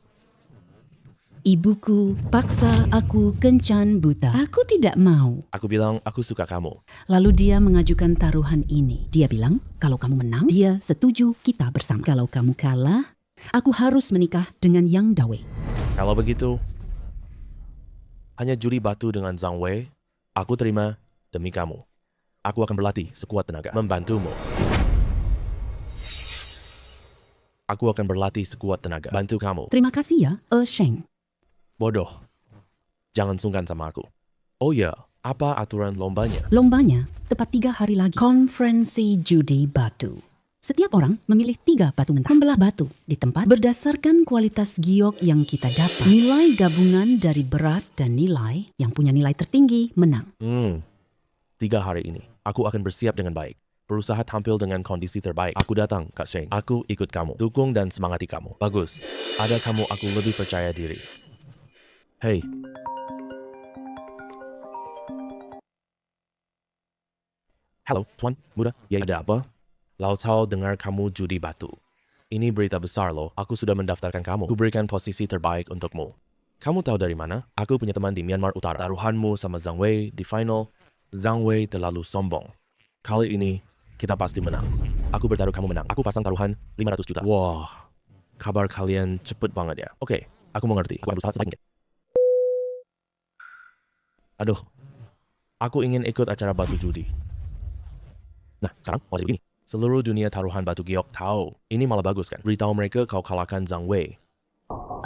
Ibuku paksa aku kencan buta. Aku tidak mau. Aku bilang, aku suka kamu. Lalu dia mengajukan taruhan ini. Dia bilang, kalau kamu menang, dia setuju kita bersama. Kalau kamu kalah, aku harus menikah dengan Yang Dawei. Kalau begitu, hanya judi batu dengan Zhang Wei, aku terima demi kamu. Aku akan berlatih sekuat tenaga, membantumu. Aku akan berlatih sekuat tenaga, bantu kamu. Terima kasih ya, Sheng. Bodoh. Jangan sungkan sama aku. Oh ya, apa aturan lombanya? Lombanya tepat 3 hari lagi. Konferensi judi batu. Setiap orang memilih 3 batu mentah. Membelah batu di tempat berdasarkan kualitas giok yang kita dapat. Nilai gabungan dari berat dan nilai yang punya nilai tertinggi menang. 3 hari ini, aku akan bersiap dengan baik. Berusaha tampil dengan kondisi terbaik. Aku datang, Kak Sheng. Aku ikut kamu. Dukung dan semangati kamu. Bagus. Ada kamu, aku lebih percaya diri. Hey. Halo, Tuan Muda. Ya, ada apa? Lao Cao dengar kamu judi batu. Ini berita besar loh. Aku sudah mendaftarkan kamu. Aku berikan posisi terbaik untukmu. Kamu tahu dari mana? Aku punya teman di Myanmar Utara. Taruhanmu sama Zhang Wei di final. Zhang Wei terlalu sombong. Kali ini, kita pasti menang. Aku bertaruh kamu menang. Aku pasang taruhan 500 juta. Wah, kabar kalian cepet banget ya. Oke, aku mengerti. Aku berusaha sebaik mungkin. Aduh, aku ingin ikut acara batu judi. Nah, sekarang mau jadi begini. Seluruh dunia taruhan batu giok tahu. Ini malah bagus kan? Beritahu mereka kau kalahkan Zhang Wei.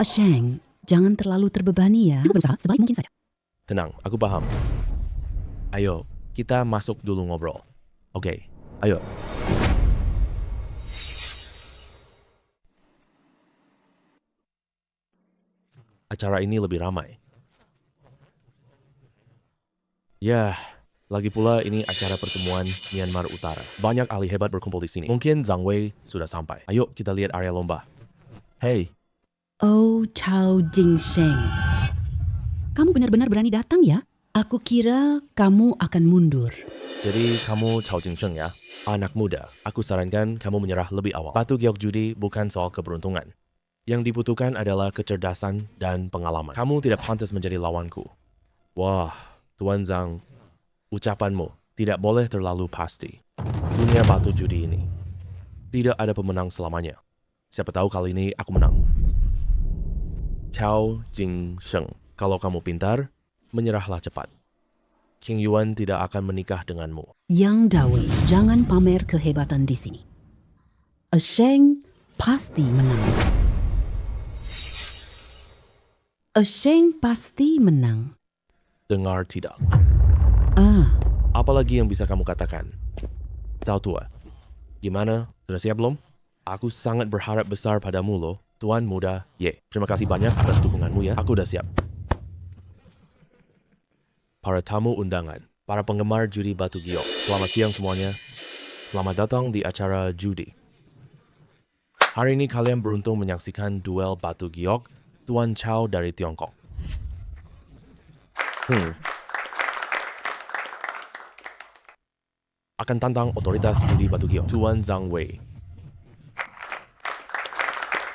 Sheng, jangan terlalu terbebani ya. Aku berusaha sebaik mungkin saja. Tenang, aku paham. Ayo, kita masuk dulu ngobrol. Oke, ayo. Acara ini lebih ramai. Ya, Lagi pula ini acara pertemuan Myanmar Utara. Banyak ahli hebat berkumpul di sini. Mungkin Zhang Wei sudah sampai. Ayo kita lihat area lomba. Hei, Oh, Chao Jingsheng. Kamu benar-benar berani datang ya? Aku kira kamu akan mundur. jadi kamu Chao Jingsheng ya? Anak muda, aku sarankan kamu menyerah lebih awal. Batu giok judi bukan soal keberuntungan. Yang dibutuhkan adalah kecerdasan dan pengalaman. Kamu tidak pantas menjadi lawanku. Wah, Tuan Zhang, ucapanmu tidak boleh terlalu pasti. Dunia batu judi ini tidak ada pemenang selamanya. Siapa tahu kali ini aku menang. Chao Jingsheng, kalau kamu pintar, menyerahlah cepat. King Yuan tidak akan menikah denganmu. Yang Dawei, jangan pamer kehebatan di sini. Sheng pasti menang. Sheng pasti menang. Dengar tidak? Ah, Apalagi yang bisa kamu katakan? Cao tua, gimana? Sudah siap belum? Aku sangat berharap besar padamu loh, Tuan Muda Ye. Terima kasih banyak atas dukunganmu ya. Aku udah siap. Para tamu undangan, para penggemar judi batu giok, selamat siang semuanya. Selamat datang di acara judi. Hari ini kalian beruntung menyaksikan duel batu giok Tuan Chao dari Tiongkok. Akan tantang otoritas judi batu giok Tuan Zhang Wei.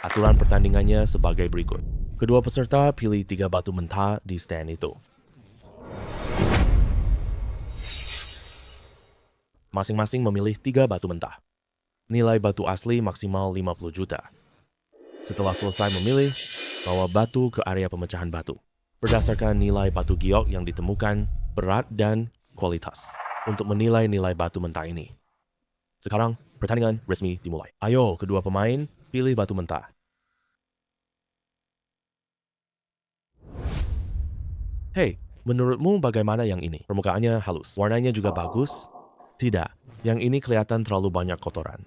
Aturan pertandingannya sebagai berikut. Kedua peserta pilih 3 batu mentah di stand itu. Masing-masing memilih 3 batu mentah. Nilai batu asli maksimal 50 juta. Setelah selesai memilih, bawa batu ke area pemecahan batu. Berdasarkan nilai batu giok yang ditemukan, berat dan kualitas. Untuk menilai nilai batu mentah ini. Sekarang, pertandingan resmi dimulai. Ayo, kedua pemain, pilih batu mentah. Hei, menurutmu bagaimana yang ini? Permukaannya halus, warnanya juga bagus. Tidak, yang ini kelihatan terlalu banyak kotoran.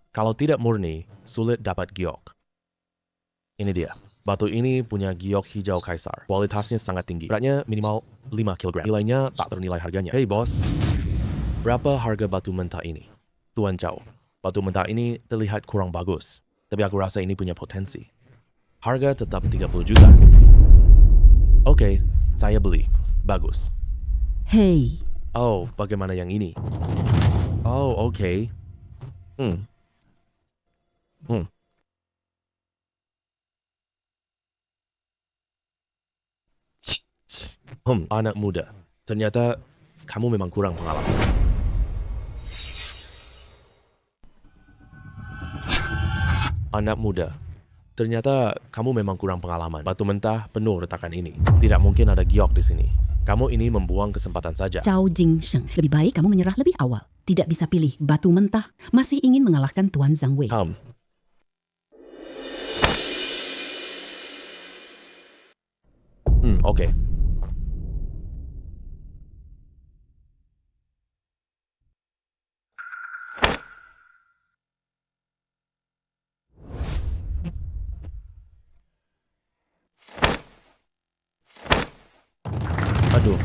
Kalau tidak murni, sulit dapat giok. Ini dia, batu ini punya giok hijau kaisar. Kualitasnya sangat tinggi, beratnya minimal 5 kg. Nilainya tak ternilai harganya. Hei bos, berapa harga batu mentah ini? Tuan Chao, batu mentah ini terlihat kurang bagus, tapi aku rasa ini punya potensi. Harga tetap 30 juta. Oke, saya beli. Bagus. hei, Oh, bagaimana yang ini? Oh, oke. Anak muda. Ternyata kamu memang kurang pengalaman. Anak muda. Ternyata kamu memang kurang pengalaman. Batu mentah penuh retakan ini. Tidak mungkin ada giok di sini. Kamu ini membuang kesempatan saja. Chao Jingsheng. Lebih baik kamu menyerah lebih awal. Tidak bisa pilih batu mentah. Masih ingin mengalahkan Tuan Zhang Wei. Oke. Aduh.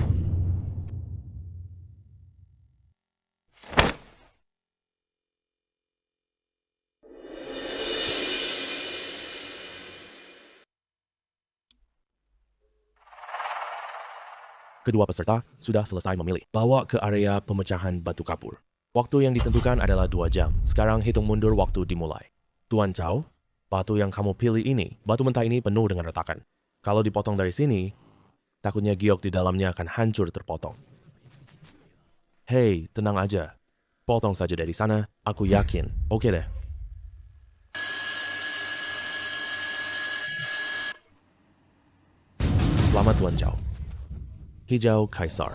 Kedua peserta sudah selesai memilih. Bawa ke area pemecahan batu kapur. Waktu yang ditentukan adalah 2 jam. Sekarang hitung mundur waktu dimulai. Tuan Chao, batu yang kamu pilih ini, batu mentah ini penuh dengan retakan. Kalau dipotong dari sini, takutnya giok di dalamnya akan hancur terpotong. Hei, tenang aja. Potong saja dari sana, aku yakin. Oke deh. Selamat Tuan Chao. Hijau Kaisar.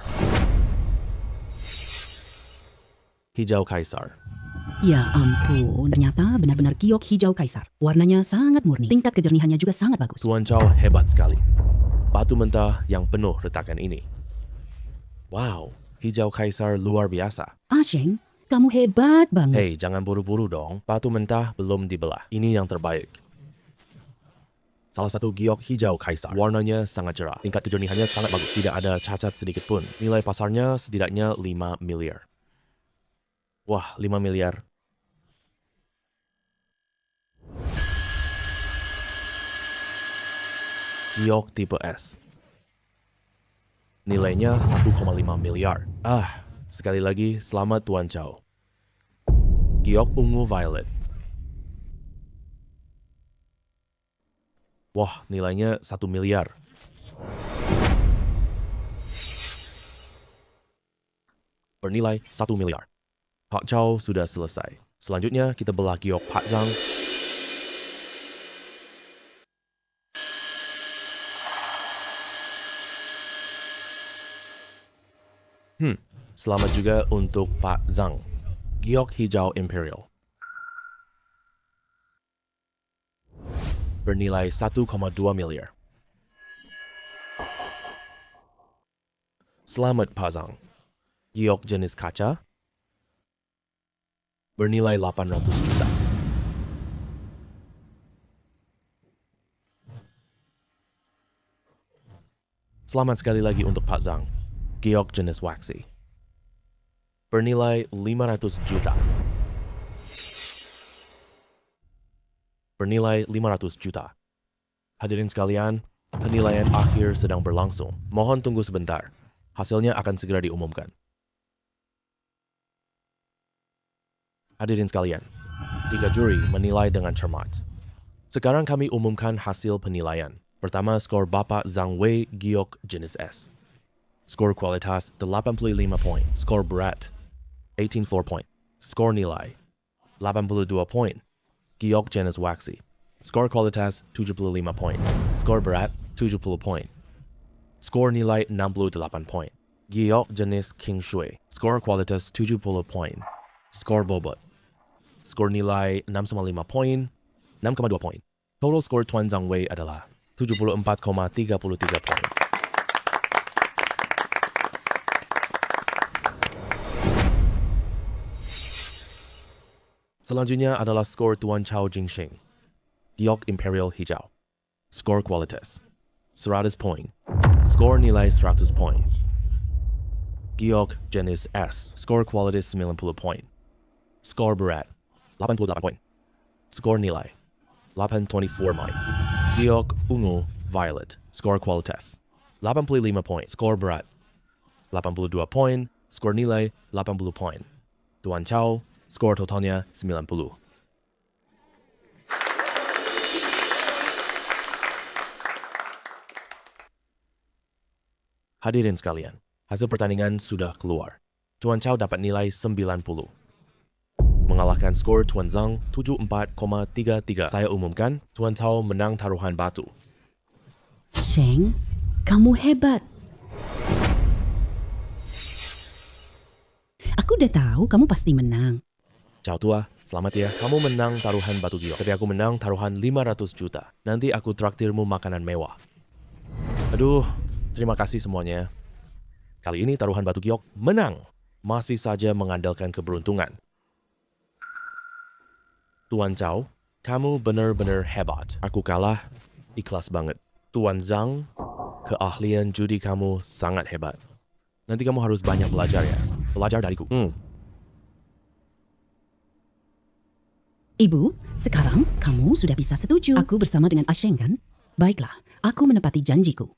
Hijau Kaisar. Ya ampun, ternyata benar-benar giok hijau kaisar. Warnanya sangat murni. Tingkat kejernihannya juga sangat bagus. Tuan Chao hebat sekali. Batu mentah yang penuh retakan ini. Wow, hijau kaisar luar biasa. Sheng, kamu hebat banget. Hei, jangan buru-buru dong. Batu mentah belum dibelah. Ini yang terbaik. Salah satu giok hijau kaisar. Warnanya sangat cerah. Tingkat kejernihannya sangat bagus. Tidak ada cacat sedikit pun. Nilai pasarnya setidaknya 5 miliar. Wah, 5 miliar. Giok tipe S. Nilainya 1,5 miliar. Sekali lagi, selamat Tuan Chow. Giok ungu violet. Wah, nilainya 1 miliar. Bernilai 1 miliar. Pak Chow sudah selesai. Selanjutnya, kita belah giok Pak Zhang. Selamat juga untuk Pak Zhang. Giok hijau Imperial. Bernilai 1,2 miliar. Selamat Pak Zhang. Giok jenis kaca. Bernilai 800 juta. Selamat sekali lagi untuk Pak Zhang. Giok jenis waxy. Bernilai 500 juta. Bernilai 500 juta. Hadirin sekalian, penilaian akhir sedang berlangsung. Mohon tunggu sebentar. Hasilnya akan segera diumumkan. Hadirin sekalian, 3 juri menilai dengan cermat. Sekarang kami umumkan hasil penilaian. Pertama, skor Bapak Zhang Wei giok jenis S. Skor kualitas 85 poin. Skor berat 84 poin. Skor nilai 82 poin. Giok jenis waxy. Skor kualitas 75 poin. Skor berat 70 poin. Skor nilai 68 poin. Giok jenis King Shui. Skor kualitas 70 poin. Skor bobot. Skor nilai 6,5 poin. 6,2 poin. Total skor Tuan Zhang Wei adalah 74,33 poin. Selanjutnya adalah skor Tuan Chow Jingxing. Giok Imperial hijau. Skor kualitas 100 poin. Skor nilai 100 poin. Giok jenis S. Skor kualitas 90 poin. Skor berat 88 poin. Skor nilai 824 poin. Giok ungu violet. Skor kualitas 85 poin. Skor berat 82 poin. Skor nilai 80 poin. Tuan Chow, skor totalnya 90. Hadirin sekalian, hasil pertandingan sudah keluar. Tuan Chow dapat nilai 90. Mengalahkan skor Tuan Zhang 74,33. Saya umumkan, Tuan Chow menang taruhan batu. Sheng, kamu hebat. Aku udah tahu kamu pasti menang. Chow tua, selamat ya. Kamu menang taruhan batu giok. Tapi aku menang taruhan 500 juta. Nanti aku traktirmu makanan mewah. Aduh, terima kasih semuanya. Kali ini taruhan batu giok menang. Masih saja mengandalkan keberuntungan. Tuan Chow, kamu benar-benar hebat. Aku kalah, ikhlas banget. Tuan Zhang, keahlian judi kamu sangat hebat. Nanti kamu harus banyak belajar ya. Belajar dariku. Ibu, sekarang kamu sudah bisa setuju. Aku bersama dengan Asheng kan? Baiklah, aku menepati janjiku.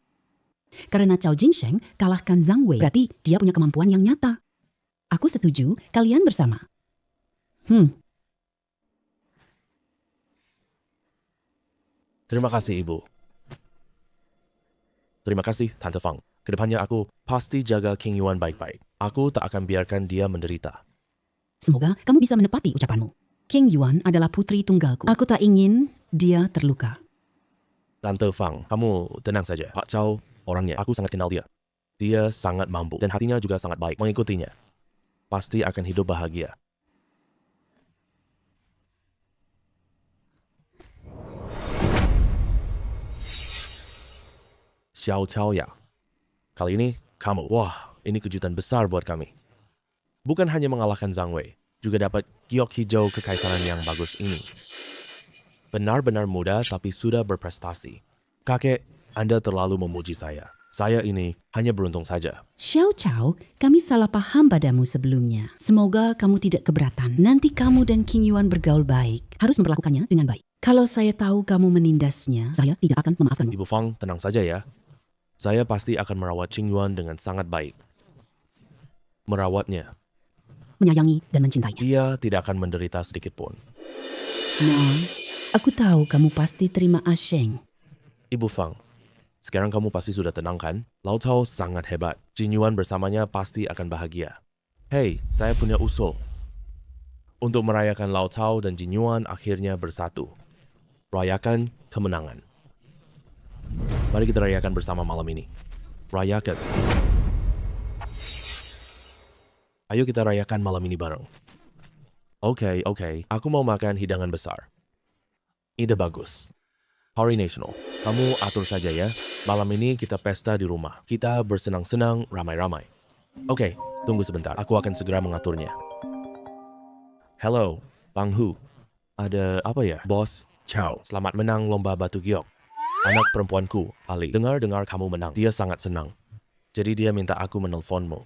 Karena Chow Jingsheng kalahkan Zhang Wei, berarti dia punya kemampuan yang nyata. Aku setuju, kalian bersama. Terima kasih, Ibu. Terima kasih, Tante Fang. Kedepannya aku pasti jaga King Yuan baik-baik. Aku tak akan biarkan dia menderita. Semoga kamu bisa menepati ucapanmu. King Yuan adalah putri tunggalku. Aku tak ingin dia terluka. Tante Fang, kamu tenang saja. Pak Chow, orangnya, aku sangat kenal dia. Dia sangat mampu dan hatinya juga sangat baik. Mengikutinya, pasti akan hidup bahagia. Xiao Chao ya. Kali ini, kamu. Wah, ini kejutan besar buat kami. Bukan hanya mengalahkan Zhang Wei, juga dapat giok hijau kekaisaran yang bagus ini. Benar-benar muda tapi sudah berprestasi. Kakek, Anda terlalu memuji saya. Saya ini hanya beruntung saja. Xiao Chao, kami salah paham padamu sebelumnya. Semoga kamu tidak keberatan. Nanti kamu dan King Yuan bergaul baik. Harus memperlakukannya dengan baik. Kalau saya tahu kamu menindasnya, saya tidak akan memaafkanmu. Ibu Fang, tenang saja ya. Saya pasti akan merawat Qing Yuan dengan sangat baik. Merawatnya. Menyayangi dan mencintainya. Dia tidak akan menderita sedikit pun. Nah, aku tahu kamu pasti terima Asheng. Ibu Fang, sekarang kamu pasti sudah tenang kan? Lao Cao sangat hebat. Qing Yuan bersamanya pasti akan bahagia. Hei, saya punya usul. Untuk merayakan Lao Cao dan Qing Yuan akhirnya bersatu. Rayakan kemenangan. Mari kita rayakan bersama malam ini. Rayakan. Ayo kita rayakan malam ini bareng. Oke. Aku mau makan hidangan besar. Ide bagus. Hari Nasional. Kamu atur saja ya. Malam ini kita pesta di rumah. Kita bersenang-senang ramai-ramai. Oke, tunggu sebentar. Aku akan segera mengaturnya. Hello, Bang Hu. Ada apa ya? Bos, ciao. Selamat menang lomba batu giok. Anak perempuanku, Ali. Dengar-dengar kamu menang. Dia sangat senang. Jadi dia minta aku menelponmu.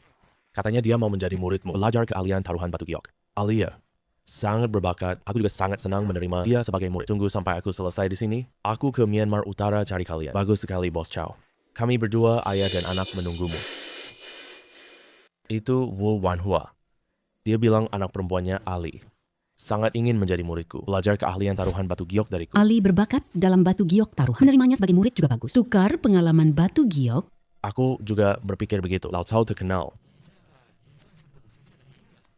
Katanya dia mau menjadi muridmu. Belajar keahlian taruhan batu giok. Alia, sangat berbakat. Aku juga sangat senang menerima dia sebagai murid. Tunggu sampai aku selesai di sini. Aku ke Myanmar Utara cari kalian. Bagus sekali, Bos Chow. Kami berdua, ayah dan anak menunggumu. Itu Wu Wanhua. Dia bilang anak perempuannya Ali. Sangat ingin menjadi muridku. Belajar keahlian taruhan batu giok dariku. Ali berbakat dalam batu giok taruhan. Menerimanya sebagai murid juga bagus. Tukar pengalaman batu giok. Aku juga berpikir begitu. Lao Cao terkenal.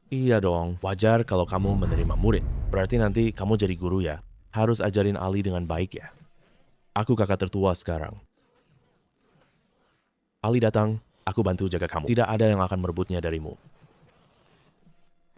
Iya dong, wajar kalau kamu menerima murid. Berarti nanti kamu jadi guru ya. Harus ajarin Ali dengan baik ya. Aku kakak tertua sekarang. Ali datang, aku bantu jaga kamu. Tidak ada yang akan merebutnya darimu.